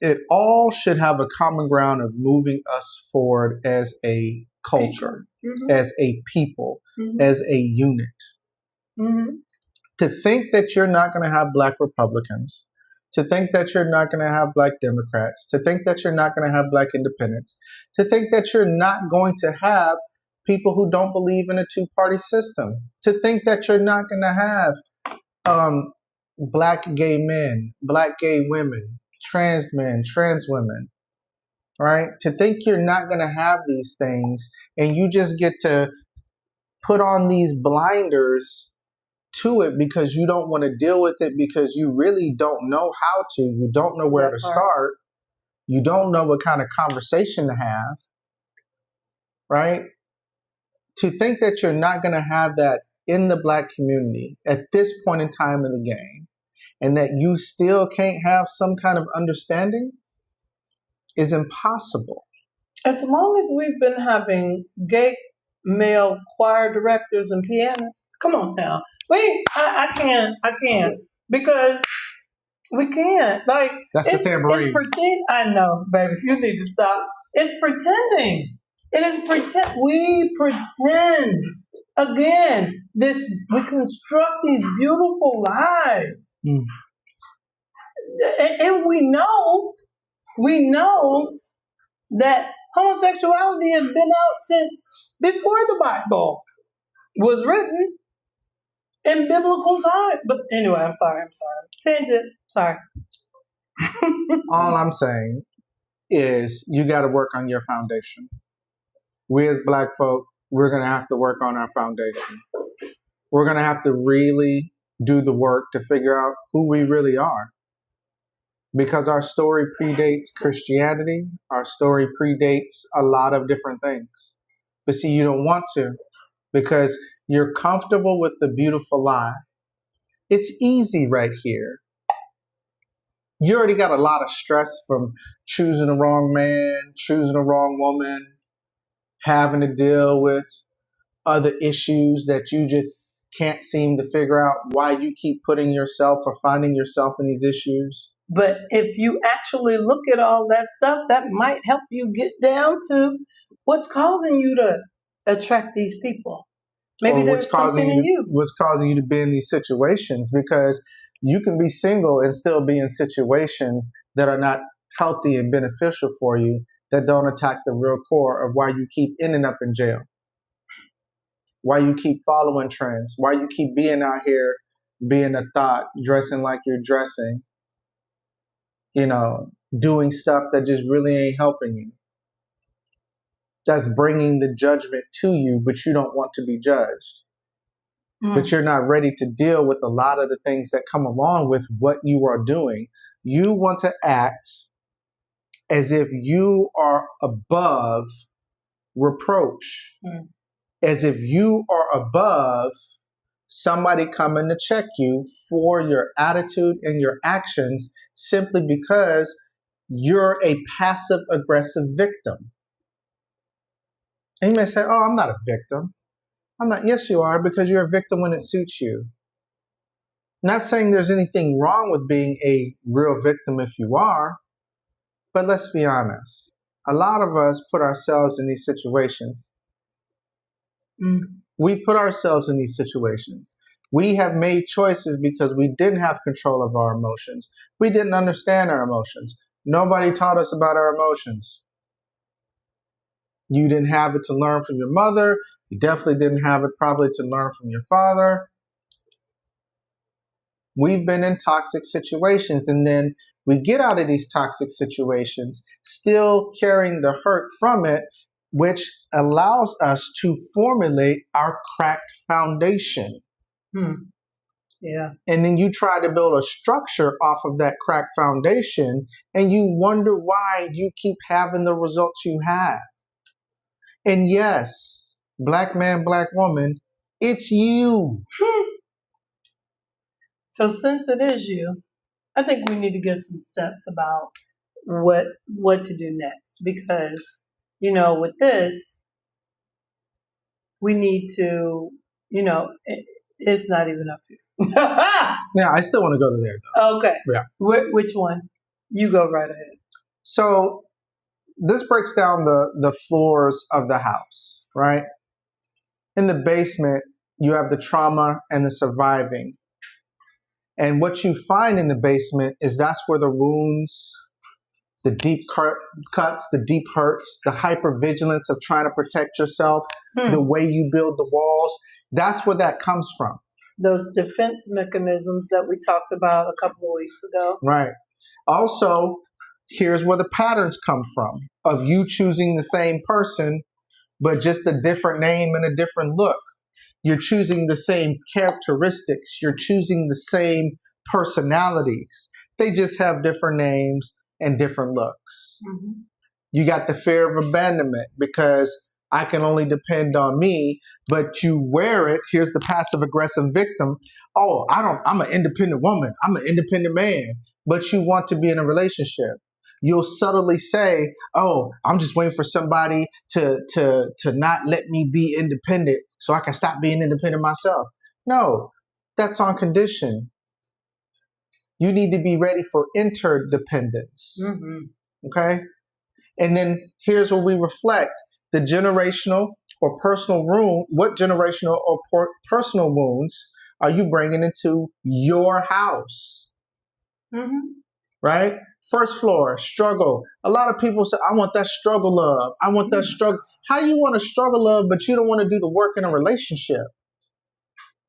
it all should have a common ground of moving us forward as a culture, as a people, as a unit. To think that you're not going to have black Republicans, to think that you're not going to have black Democrats, to think that you're not going to have black independents, to think that you're not going to have people who don't believe in a two-party system, to think that you're not going to have black gay men, black gay women, trans men, trans women, right? To think you're not going to have these things and you just get to put on these blinders to it because you don't want to deal with it, because you really don't know how to. You don't know where to start. You don't know what kind of conversation to have, right? To think that you're not going to have that in the Black community at this point in time in the game, and that you still can't have some kind of understanding is impossible. As long as we've been having gay male choir directors and pianists, come on now. Wait, I can't. Because we can't. Like, That's the tambourine. It's pretend. I know, baby. You need to stop. It's pretending. It is pretend. We pretend. Again, we construct these beautiful lies. And we know that homosexuality has been out since before the Bible was written in biblical time. But anyway, I'm sorry. Tangent. Sorry. All I'm saying is you got to work on your foundation. We as Black folk, we're going to have to work on our foundation. We're going to have to really do the work to figure out who we really are. Because our story predates Christianity. Our story predates a lot of different things. But see, you don't want to, because you're comfortable with the beautiful lie. It's easy right here. You already got a lot of stress from choosing the wrong man, choosing the wrong woman, having to deal with other issues that you just can't seem to figure out why you keep putting yourself or finding yourself in these issues. But if you actually look at all that stuff, that might help you get down to what's causing you to attract these people. Maybe there's something in you. What's causing you to be in these situations, because you can be single and still be in situations that are not healthy and beneficial for you, that don't attack the real core of why you keep ending up in jail, why you keep following trends, why you keep being out here being a thought, dressing like you're dressing, doing stuff that just really ain't helping you. That's bringing the judgment to you, but you don't want to be judged. But you're not ready to deal with a lot of the things that come along with what you are doing. You want to act as if you are above reproach, as if you are above somebody coming to check you for your attitude and your actions, simply because you're a passive aggressive victim. And you may say, oh, I'm not a victim. I'm not. Yes, you are, because you're a victim when it suits you. Not saying there's anything wrong with being a real victim if you are, but let's be honest. A lot of us put ourselves in these situations. We put ourselves in these situations. We have made choices because we didn't have control of our emotions. We didn't understand our emotions. Nobody taught us about our emotions. You didn't have it to learn from your mother. You definitely didn't have it probably to learn from your father. We've been in toxic situations, and then we get out of these toxic situations still carrying the hurt from it, which allows us to formulate our cracked foundation. Yeah. And then you try to build a structure off of that cracked foundation, and you wonder why you keep having the results you have. And yes, Black man, Black woman, it's you. So since it is you, I think we need to give some steps about what to do next. Because, with this, we need to, it's not even up here. Yeah, I still want to go to there, though. Okay. Yeah. Which one? You go right ahead. So this breaks down the floors of the house, right? In the basement, you have the trauma and the surviving. And what you find in the basement is that's where the wounds, the deep cuts, the deep hurts, the hypervigilance of trying to protect yourself, the way you build the walls, that's where that comes from. Those defense mechanisms that we talked about a couple of weeks ago. Right. Also, here's where the patterns come from, of you choosing the same person, but just a different name and a different look. You're choosing the same characteristics. You're choosing the same personalities. They just have different names and different looks. You got the fear of abandonment because I can only depend on me, but you wear it. Here's the passive aggressive victim. Oh, I'm an independent woman. I'm an independent man, but you want to be in a relationship. You'll subtly say, oh, I'm just waiting for somebody to not let me be independent so I can stop being independent myself. No, that's on condition. You need to be ready for interdependence. Okay? And then here's where we reflect the generational or personal wound. What generational or personal wounds are you bringing into your house? Right? First floor, struggle. A lot of people say, I want that struggle love. I want that struggle. How you want to struggle love, but you don't want to do the work in a relationship?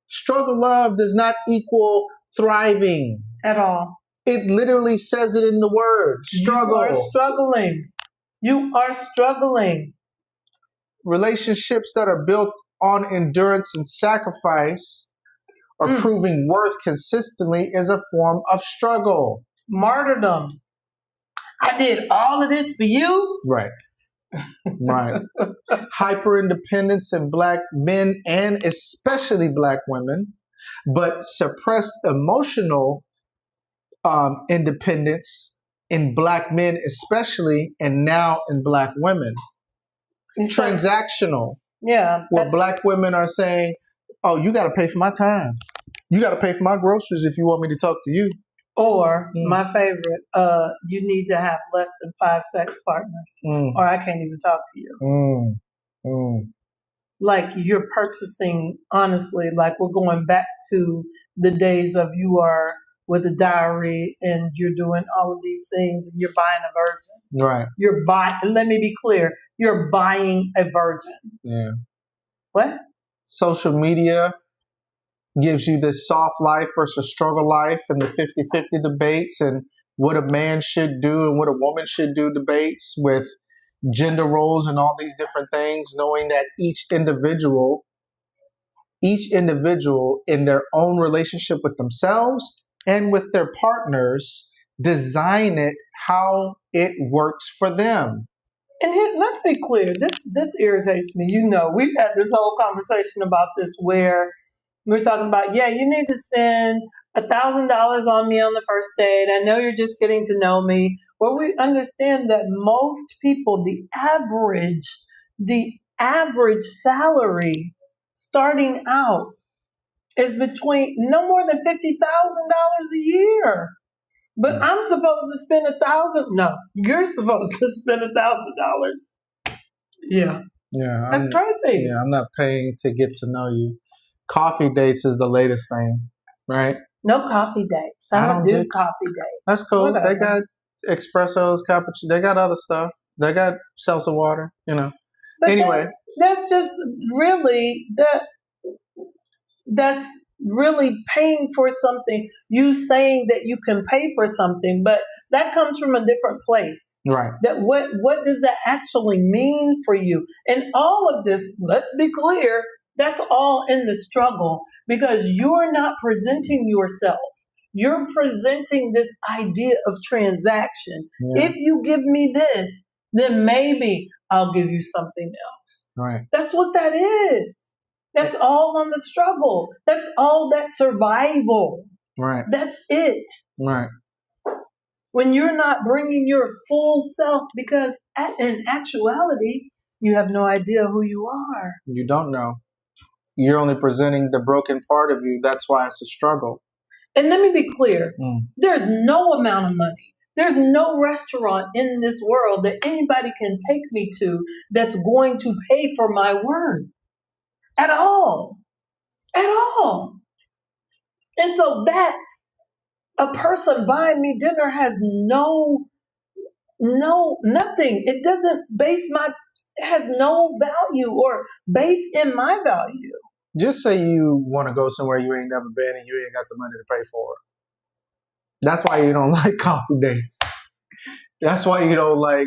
Struggle love does not equal thriving. At all. It literally says it in the word. Struggle. You are struggling. You are struggling. Relationships that are built on endurance and sacrifice or proving worth consistently is a form of struggle. Martyrdom. I did all of this for you. Right. Right. Hyper independence in Black men and especially Black women, but suppressed emotional independence in Black men especially, and now in Black women. Transactional. Yeah. Where Black women are saying, oh, you got to pay for my time. You got to pay for my groceries if you want me to talk to you. Or my favorite, you need to have less than 5 sex partners, or I can't even talk to you. Like you're purchasing, honestly, like we're going back to the days of you are with a diary and you're doing all of these things and you're buying a virgin. Right. Let me be clear, you're buying a virgin. Yeah. What? Social media gives you this soft life versus struggle life and the 50-50 debates and what a man should do and what a woman should do debates with gender roles and all these different things, knowing that each individual in their own relationship with themselves and with their partners design it how it works for them. And here, let's be clear, this irritates me. You know, we've had this whole conversation about this where we're talking about, yeah, you need to spend $1,000 on me on the first date. I know you're just getting to know me. Well, we understand that most people, the average salary starting out is between no more than $50,000 a year. But I'm supposed to spend $1,000. No, you're supposed to spend $1,000. Yeah. Yeah. That's crazy. Yeah, I'm not paying to get to know you. Coffee dates is the latest thing, right? No coffee dates. I don't do coffee dates. That's cool. Whatever. They got espressos, cappuccino. They got other stuff. They got seltzer water, you know. But anyway. That's just really, that's really paying for something. You saying that you can pay for something, but that comes from a different place. Right. That what does that actually mean for you? And all of this, let's be clear, that's all in the struggle because you're not presenting yourself. You're presenting this idea of transaction. Yeah. If you give me this, then maybe I'll give you something else. Right. That's what that is. That's all on the struggle. That's all that survival. Right. That's it. Right. When you're not bringing your full self, because in actuality, you have no idea who you are. You don't know. You're only presenting the broken part of you. That's why it's a struggle. And let me be clear. There's no amount of money. There's no restaurant in this world that anybody can take me to that's going to pay for my word. At all. At all. And so that a person buying me dinner has nothing. It doesn't it has no value or base in my value. Just say you want to go somewhere you ain't never been and you ain't got the money to pay for it. That's why you don't like coffee dates. That's why you don't like,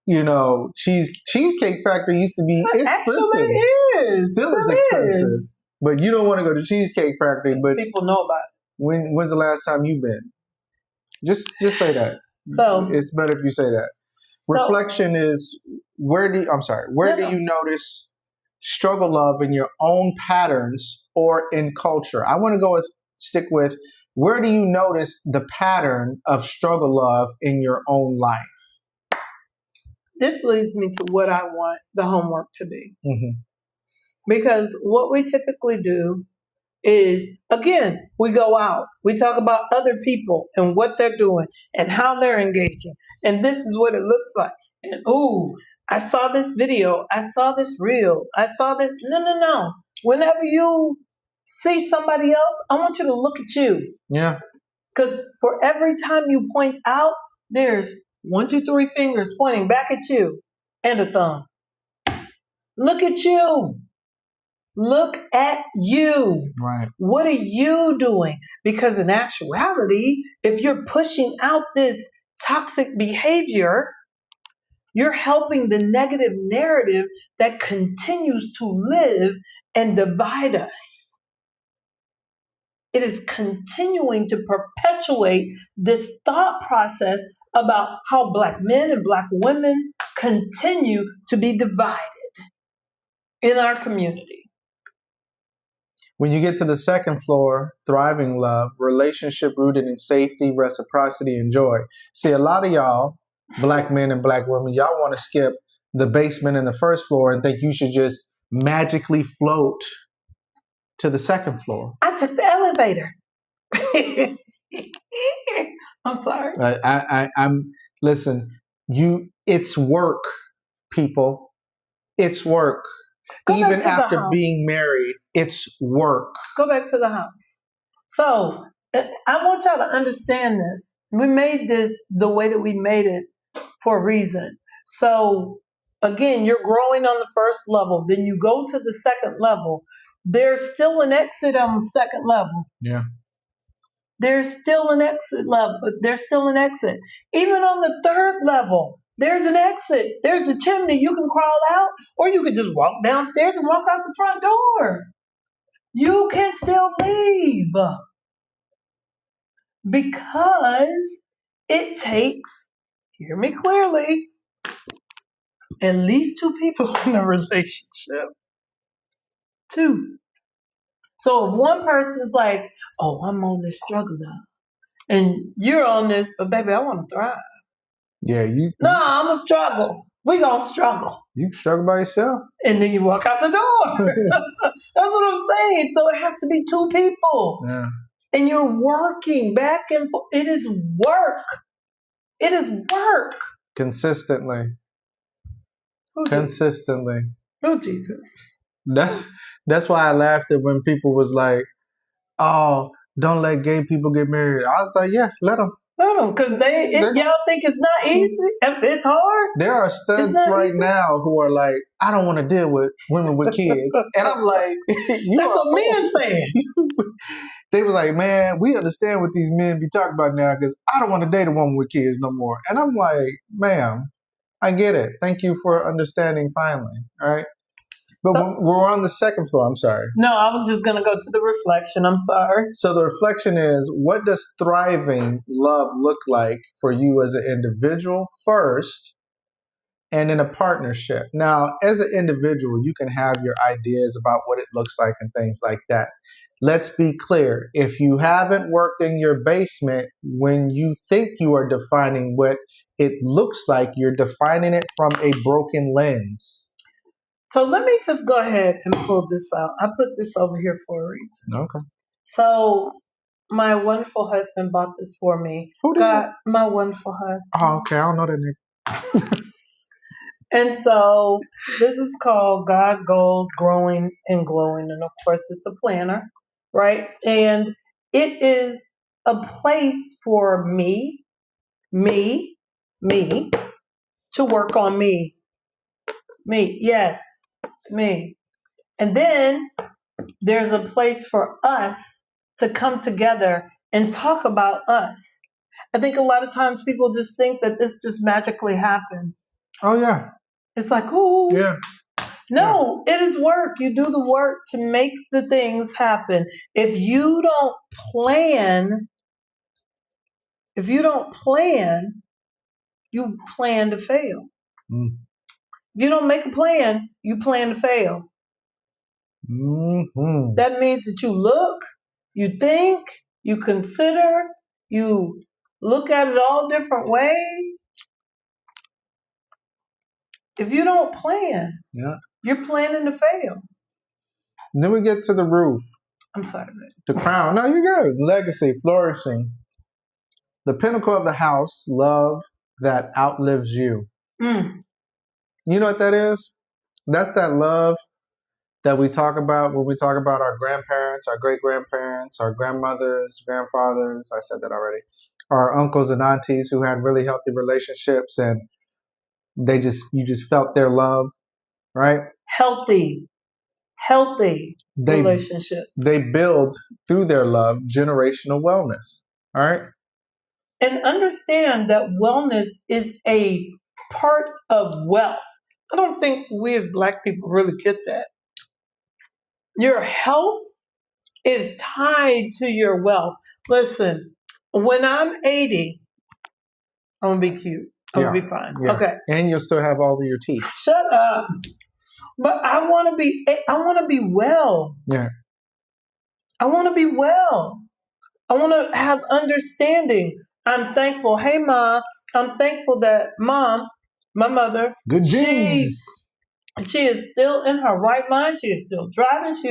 Cheesecake Factory used to be expensive. Actually, it is. Still is expensive. But you don't want to go to Cheesecake Factory. But people know about it. When's the last time you've been? Just say that. So it's better if you say that. Reflection is where do you notice struggle love in your own patterns or in culture? I want to stick with, where do you notice the pattern of struggle love in your own life? This leads me to what I want the homework to be. Mm-hmm. Because what we typically do is, again, we go out, we talk about other people and what they're doing and how they're engaging. And this is what it looks like. And ooh, I saw this video, I saw this reel, I saw this. No. Whenever you see somebody else, I want you to look at you. Yeah. Because for every time you point out, there's 1, 2, 3 fingers pointing back at you and a thumb. Look at you. Look at you. Right. What are you doing? Because in actuality, if you're pushing out this toxic behavior, you're helping the negative narrative that continues to live and divide us. It is continuing to perpetuate this thought process about how Black men and Black women continue to be divided in our community. When you get to the second floor, thriving love, relationship rooted in safety, reciprocity, and joy. See, a lot of y'all, Black men and Black women, y'all want to skip the basement and the first floor and think you should just magically float to the second floor. I took the elevator. I'm sorry. I'm listen. It's work, people. It's work. Even after being married, it's work. Go back to the house. So I want y'all to understand this. We made this the way that we made it for a reason. So again, you're growing on the first level. Then you go to the second level. There's still an exit on the second level. Yeah. There's still an exit level. There's still an exit. Even on the third level, there's an exit. There's a chimney. You can crawl out, or you can just walk downstairs and walk out the front door. You can still leave. Because it takes, hear me clearly, at least 2 people in a relationship. 2. So if one person's like, oh, I'm on this struggle though, and you're on this, but baby, I want to thrive. Yeah, No, I'm going to struggle. We going to struggle. You struggle by yourself. And then you walk out the door. That's what I'm saying. So it has to be 2 people. Yeah. And you're working back and forth. It is work. It is work. Consistently. Oh, Consistently. Oh, Jesus. That's why I laughed at when people was like, oh, don't let gay people get married. I was like, yeah, let them. Because y'all think it's not easy. It's hard. There are studs right now who are like, I don't want to deal with women with kids. And I'm like, that's what men saying. They was like, man, we understand what these men be talking about now because I don't want to date a woman with kids no more. And I'm like, ma'am, I get it. Thank you for understanding finally. All right. But we're on the second floor. I'm sorry. No, I was just going to go to the reflection. I'm sorry. So the reflection is, what does thriving love look like for you as an individual first and in a partnership? Now, as an individual, you can have your ideas about what it looks like and things like that. Let's be clear. If you haven't worked in your basement, when you think you are defining what it looks like, you're defining it from a broken lens. So let me just go ahead and pull this out. I put this over here for a reason. Okay. So my wonderful husband bought this for me. Who did? My wonderful husband. Oh, okay. I don't know that nigga. And so this is called God Goals Growing and Glowing. And of course, it's a planner, right? And it is a place for me to work on me. Me, yes. Me. And then there's a place for us to come together and talk about us. I think a lot of times people just think that this just magically happens. Oh, yeah. It's like, oh. Yeah. No, It is work. You do the work to make the things happen. If you don't plan, you plan to fail. Mm. If you don't make a plan, you plan to fail. Mm-hmm. That means that you look, you think, you consider, you look at it all different ways. If you don't plan, you're planning to fail. Then we get to the roof. I'm sorry, man. The crown. No, you're good. Legacy, flourishing. The pinnacle of the house, love that outlives you. Mm. You know what that is? That's that love that we talk about when we talk about our grandparents, our great-grandparents, our grandmothers, grandfathers. I said that already. Our uncles and aunties who had really healthy relationships, and you just felt their love, right? Healthy relationships. They build through their love generational wellness. All right. And understand that wellness is a part of wealth. I don't think we as Black people really get that. Your health is tied to your wealth. Listen, when I'm 80, I'm going to be cute. I'm going to be fine. Yeah. Okay. And you'll still have all of your teeth. Shut up. But I want to be well. Yeah. I want to be well. I want to have understanding. I'm thankful. Hey, Mom. I'm thankful that Mom, my mother, good genes. She is still in her right mind. She is still driving. She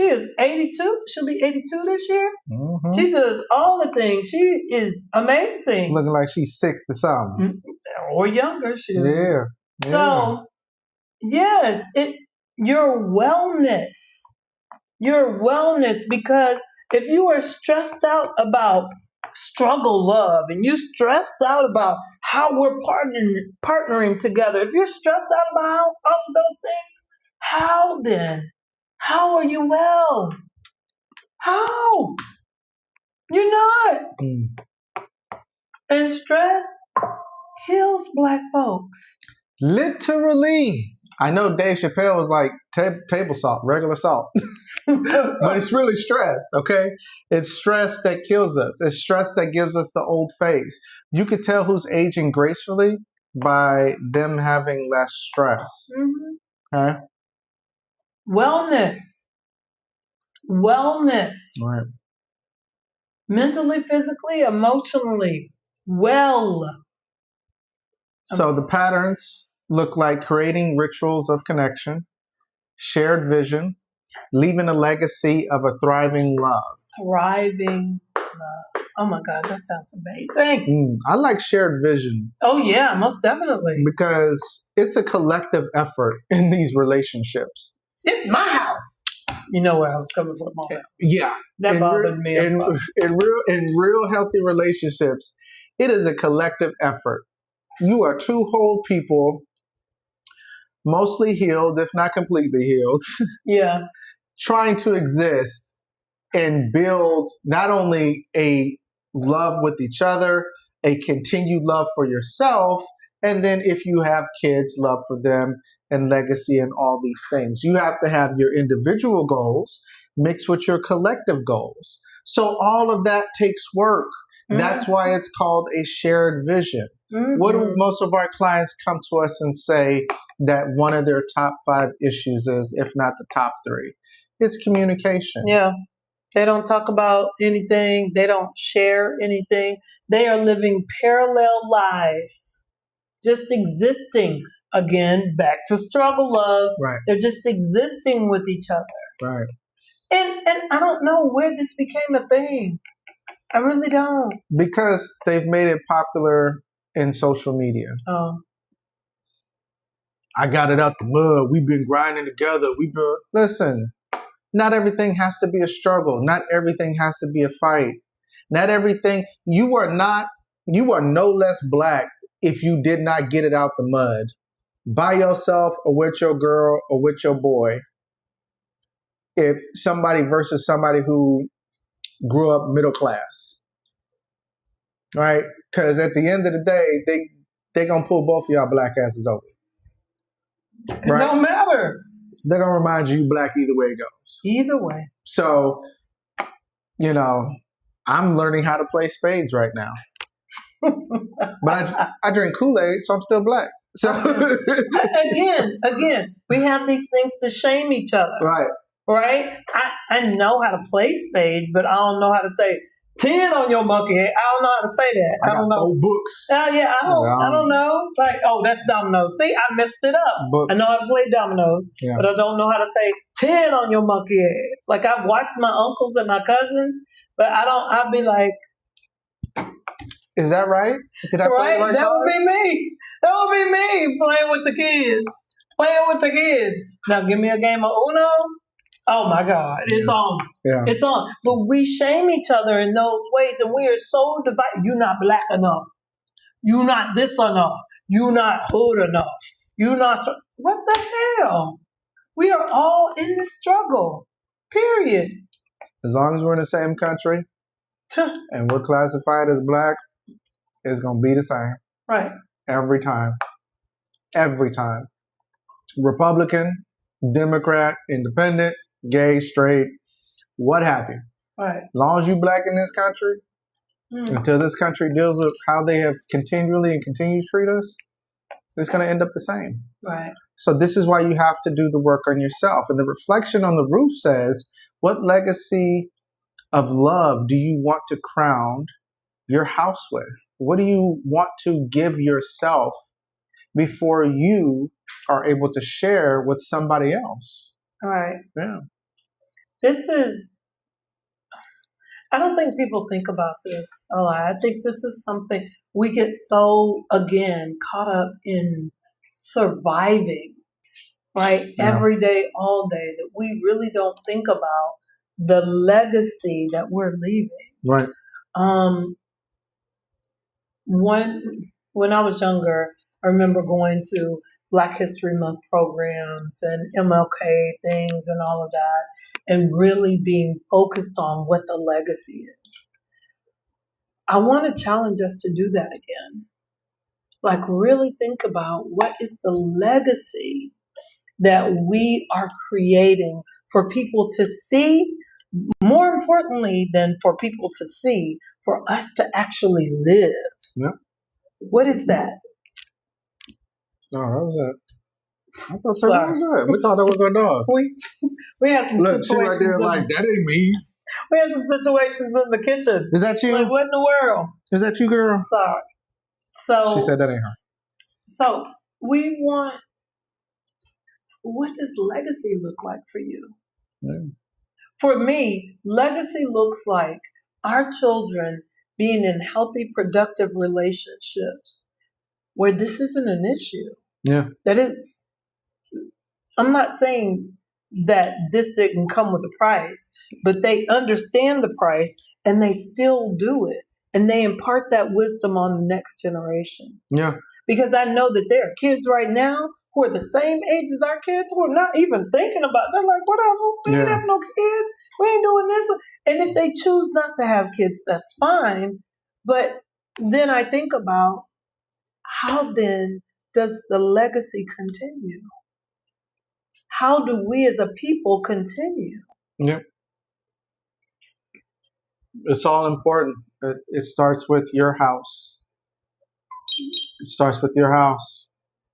is 82. She'll be 82 this year. Mm-hmm. She does all the things. She is amazing. Looking like she's 60 something. Or younger. Yeah. So, yes, your wellness, because if you are stressed out about struggle love and you stressed out about how we're partnering together, if you're stressed out about all of those things, how are you well? How? You're not. And stress kills Black folks. Literally. I know Dave Chappelle was like table salt, regular salt. But it's really stress, okay? It's stress that kills us. It's stress that gives us the old face. You could tell who's aging gracefully by them having less stress. Mm-hmm. Okay? Wellness. Right. Mentally, physically, emotionally. Well. So the patterns look like creating rituals of connection, shared vision, leaving a legacy of a thriving love. Thriving love. Oh my God, that sounds amazing. I like shared vision. Oh yeah, most definitely. Because it's a collective effort in these relationships. It's my house. You know where I was coming from on that. Yeah. That bothered me. In real healthy relationships, it is a collective effort. You are two whole people, mostly healed, if not completely healed. Yeah. Trying to exist and build not only a love with each other, a continued love for yourself, and then if you have kids, love for them and legacy and all these things. You have to have your individual goals mixed with your collective goals. So all of that takes work. Mm-hmm. That's why it's called a shared vision. Mm-hmm. What do most of our clients come to us and say that one of their top 5 issues is, if not the top 3? It's communication. Yeah. They don't talk about anything. They don't share anything. They are living parallel lives, just existing. Again, back to struggle love. Right. They're just existing with each other. Right. And I don't know where this became a thing. I really don't. Because they've made it popular in social media. Oh. I got it out the mud. We've been grinding together. Listen, not everything has to be a struggle. Not everything has to be a fight. Not everything. You are no less Black if you did not get it out the mud by yourself or with your girl or with your boy. If somebody versus somebody who grew up middle class, right? Because at the end of the day, they gonna pull both of y'all Black asses over. Right? It don't matter. They're gonna remind you Black either way it goes. Either way. So, I'm learning how to play spades right now. But I drink Kool-Aid, so I'm still Black. So Again, we have these things to shame each other. right. Right? I know how to play spades, but I don't know how to say 10 on your monkey head. I don't know how to say that. I don't know. 4 books. Yeah, I don't know. Like, oh, that's dominoes. See, I messed it up. Books. I know how to play dominoes, but I don't know how to say 10 on your monkey heads. Like, I've watched my uncles and my cousins, but I'd be like, is that right? Did I play right? That would be me. That would be me playing with the kids. Playing with the kids. Now, give me a game of Uno. Oh my God, it's on. Yeah. It's on. But we shame each other in those ways, and we are so divided. You're not black enough. You're not this enough. You're not hood enough. You're not. What the hell? We are all in this struggle. Period. As long as we're in the same country and we're classified as black, it's gonna be the same. Right. Every time. Every time. Republican, Democrat, Independent, gay, straight, what have you. Right. As long as you black in this country, until this country deals with how they have continually and continues to treat us, it's going to end up the same. Right. So this is why you have to do the work on yourself. And the reflection on the roof says, what legacy of love do you want to crown your house with? What do you want to give yourself before you are able to share with somebody else? All right. Yeah. I don't think people think about this a lot. I think this is something we get so, again, caught up in surviving, right? Yeah. Every day, all day, that we really don't think about the legacy that we're leaving. Right. When I was younger, I remember going to Black History Month programs and MLK things and all of that, and really being focused on what the legacy is. I want to challenge us to do that again. Like, really think about what is the legacy that we are creating for people to see, more importantly than for people to see, for us to actually live. Yeah. What is that? Oh, that was it. I thought that was it. We thought that was our dog. We had some Look, situations. She right there like, that ain't me. We had some situations in the kitchen. Is that you? Like, what in the world? Is that you, girl? Sorry. So she said that ain't her. So we want, what does legacy look like for you? Yeah. For me, legacy looks like our children being in healthy, productive relationships where this isn't an issue. Yeah. I'm not saying that this didn't come with a price, but they understand the price and they still do it. And they impart that wisdom on the next generation. Yeah. Because I know that there are kids right now who are the same age as our kids who are not even thinking about it. They're like, whatever, we ain't have no kids. We ain't doing this. And if they choose not to have kids, that's fine. But then I think about, how then does the legacy continue? How do we as a people continue? Yeah. It's all important. It starts with your house. It starts with your house.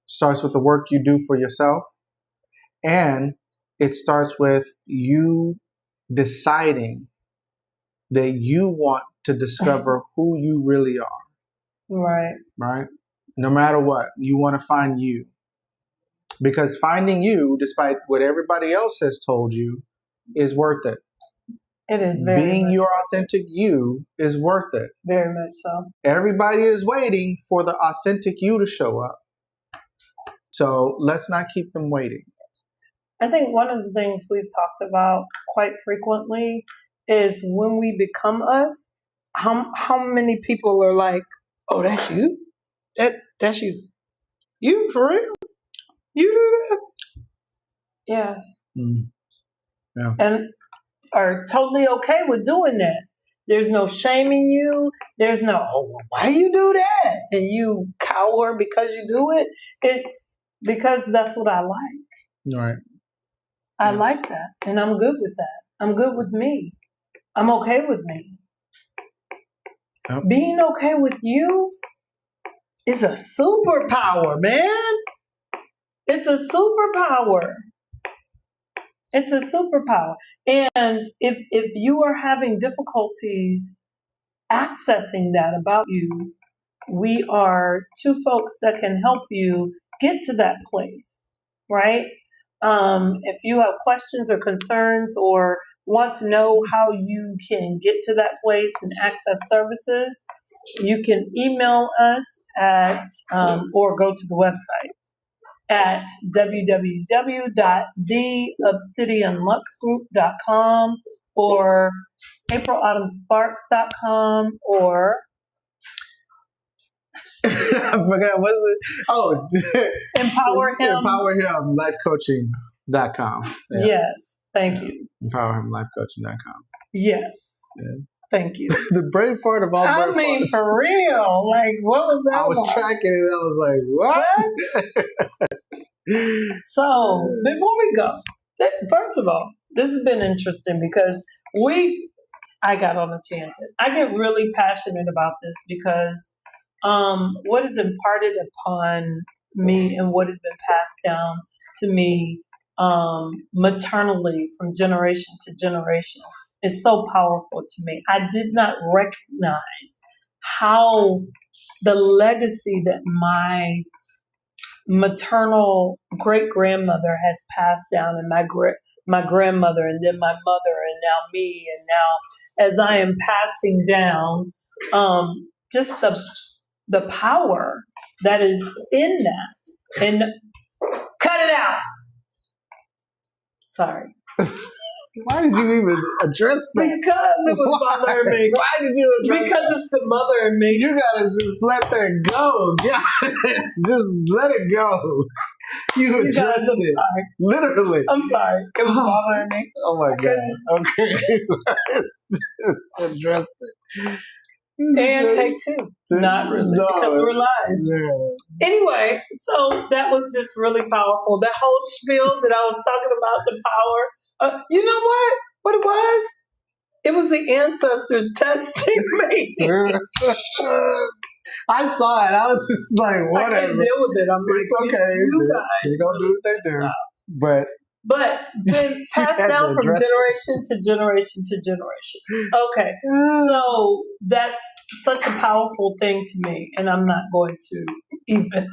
It starts with the work you do for yourself. And it starts with you deciding that you want to discover who you really are. Right. Right? No matter what, you want to find you. Because finding you, despite what everybody else has told you, is worth it. It is very Being much your so. authentic you is worth it. Very much so. Everybody is waiting for the authentic you to show up. So let's not keep them waiting. I think one of the things we've talked about quite frequently is when we become us, how many people are like, oh, that's you? That's you. You for real? You do that? Yes. Mm. Yeah. And are totally okay with doing that. There's no shaming you. There's no, oh, well, why you do that? And you cower because you do it. It's because that's what I like. Right. I like that. And I'm good with that. I'm good with me. I'm okay with me. Yep. Being okay with you is a superpower, man. It's a superpower. It's a superpower. And if you are having difficulties accessing that about you, we are two folks that can help you get to that place, right? If you have questions or concerns or want to know how you can get to that place and access services, you can email us at or go to the website at www.theobsidianluxgroup.com or aprilautumnsparks.com or I forgot, what's it? Oh, Empower Him. Empower Him, lifecoaching.com. Yeah. Yes, thank you. Empower Him, lifecoaching.com. Yes, Yeah. thank you. The brain part of all I brain mean, parts. for real. Like, what was that I was about? tracking it. I was like, what? So, before we go, first of all, this has been interesting because I got on a tangent. I get really passionate about this because what is imparted upon me and what has been passed down to me maternally from generation to generation is so powerful to me. I did not recognize how the legacy that my maternal great grandmother has passed down, and my grandmother, and then my mother, and now me, and now as I am passing down, just the power that is in that. And cut it out. Sorry. Why did you even address that? Because it was bothering me. Why did you address Because it's the mother in me. You gotta just let that go. Yeah. Just let it go. You addressed guys, I'm it. sorry. Literally. I'm sorry. It was bothering me. Oh my God. Okay. Addressed it. And take two. Not really. No. Because we're live. Yeah. Anyway, so that was just really powerful. That whole spiel that I was talking about, the power. You know what? What it was? It was the ancestors testing me. I saw it. I was just like, I whatever. can't deal with it. I'm like, It's okay. you guys. They're going to do what they do. But then passed had to down from address it. generation to generation to generation. Okay. So that's such a powerful thing to me, and I'm not going to even.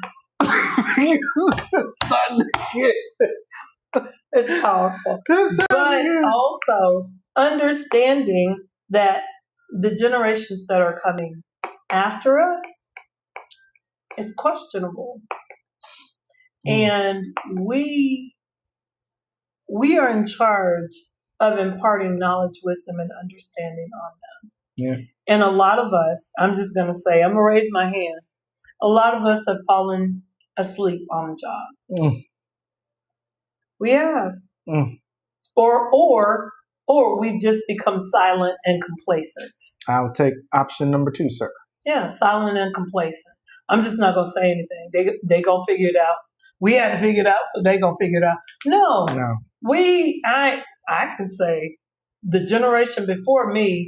It's powerful. But also understanding that the generations that are coming after us, it's questionable. And we are in charge of imparting knowledge, wisdom, and understanding on them. Yeah. And a lot of us, I'm just going to say, I'm going to raise my hand. A lot of us have fallen asleep on the job. We have. Or we've just become silent and complacent. I'll take option number 2, sir. Yeah, silent and complacent. I'm just not going to say anything. They going to figure it out. We had to figure it out, so they going to figure it out. No. I can say the generation before me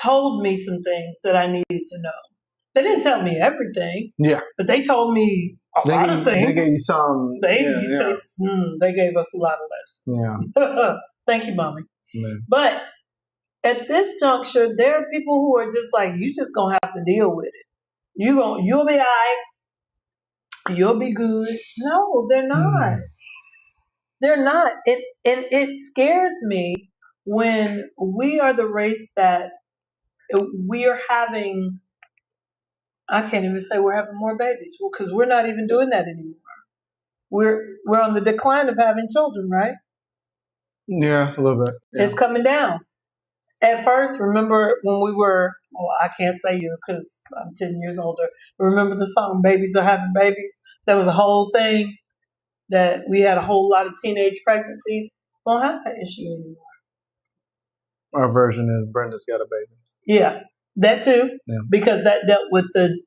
told me some things that I needed to know. They didn't tell me everything. Yeah. But they told me a lot of things. They gave you some. They gave us a lot of lessons. Yeah. Thank you, Mommy. Yeah. But at this juncture, there are people who are just like, you just gonna have to deal with it. You'll be all right. You'll be good. No, they're not. They're not. It scares me when we are the race that we are having. I can't even say we're having more babies because we're not even doing that anymore. We're on the decline of having children, right? Yeah, a little bit. Yeah. It's coming down. At first, remember when we were, I can't say you because I'm 10 years older. Remember the song Babies Are Having Babies? That was a whole thing that we had a whole lot of teenage pregnancies. We don't have that issue anymore. Our version is Brenda's got a baby. Yeah, that too. Yeah. Because that dealt with the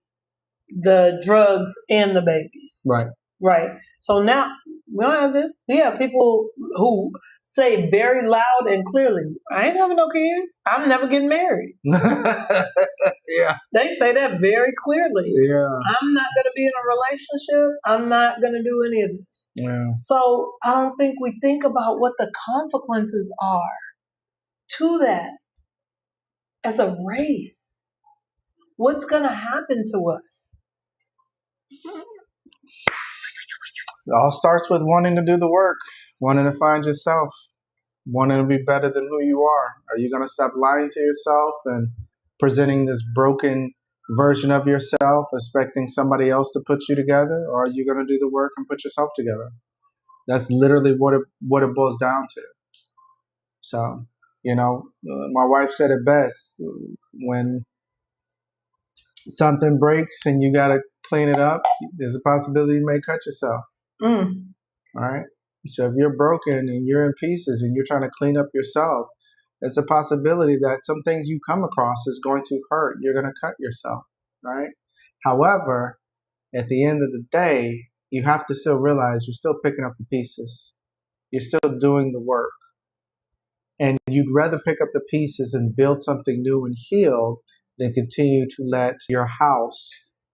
drugs and the babies. Right. Right. So now we don't have this. We have people who say very loud and clearly, I ain't having no kids. I'm never getting married. Yeah. They say that very clearly. Yeah. I'm not going to be in a relationship. I'm not going to do any of this. Yeah. So I don't think we think about what the consequences are to that as a race. What's going to happen to us? It all starts with wanting to do the work, wanting to find yourself, wanting to be better than who you are. Are you going to stop lying to yourself and presenting this broken version of yourself, expecting somebody else to put you together? Or are you going to do the work and put yourself together? That's literally what it boils down to. So, my wife said it best. When something breaks and you got to clean it up, there's a possibility you may cut yourself. Mm. All right. So if you're broken and you're in pieces and you're trying to clean up yourself, it's a possibility that some things you come across is going to hurt. You're going to cut yourself. Right. However, at the end of the day, you have to still realize you're still picking up the pieces. You're still doing the work. And you'd rather pick up the pieces and build something new and healed than continue to let your house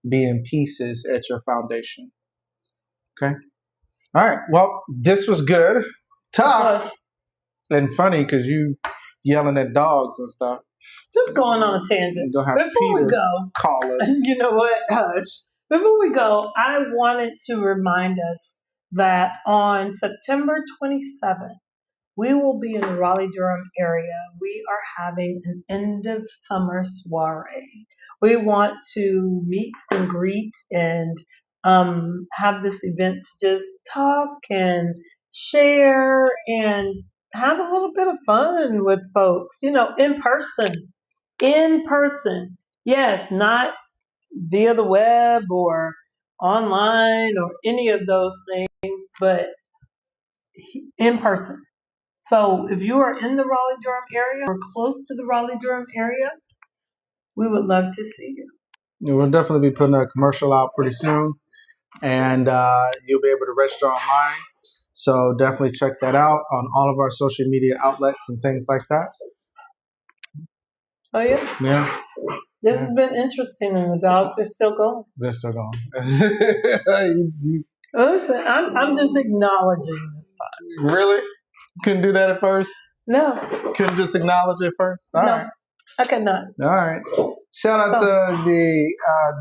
be in pieces at your foundation. Okay? All right. Well, this was good. Tough and funny because you yelling at dogs and stuff. Just going on a tangent. Before we go, call us. You know what? Hush. Before we go, I wanted to remind us that on September 27th, we will be in the Raleigh-Durham area. We are having an end of summer soiree. We want to meet and greet and have this event to just talk and share and have a little bit of fun with folks, in person. In person. Yes, not via the web or online or any of those things, but in person. So if you are in the Raleigh-Durham area or close to the Raleigh-Durham area, we would love to see you. We'll definitely be putting a commercial out pretty soon, and you'll be able to register online. So definitely check that out on all of our social media outlets and things like that. Oh, yeah? Yeah. This has been interesting, and the dogs are still going. They're still going. Listen, I'm just acknowledging this time. Really? Couldn't do that at first? No. Couldn't just acknowledge it first? All right. I could not. All right. Shout out to the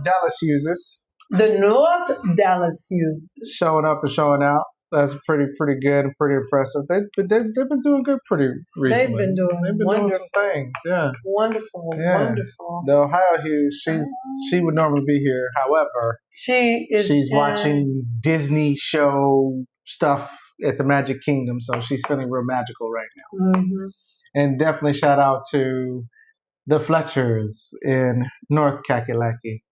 Dallas users. The North Dallas users. Showing up and showing out. That's pretty good and pretty impressive. They've been doing good pretty recently. They've been doing some things. Yeah. Wonderful. The Ohio Hughes, she would normally be here. However, she's watching Disney show stuff at the Magic Kingdom, so she's feeling real magical right now. Mm-hmm. And definitely shout out to the Fletchers in North Kakalaki.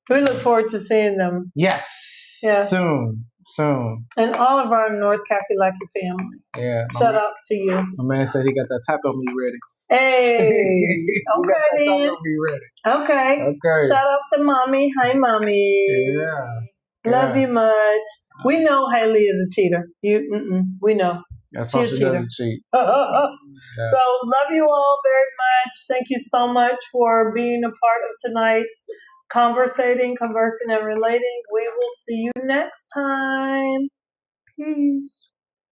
We look forward to seeing them. Yes. Yeah. Soon. And all of our North Kakalaki family. Yeah. Shout outs to you. My man said he got that taco meat ready. Hey. Got that taco meat ready. Okay. Shout outs to mommy. Hi, mommy. Yeah. Love you much. We know Haley is a cheater. We know. That's all she doesn't cheat. Yeah. So love you all very much. Thank you so much for being a part of tonight's conversing and relating. We will see you next time. Peace.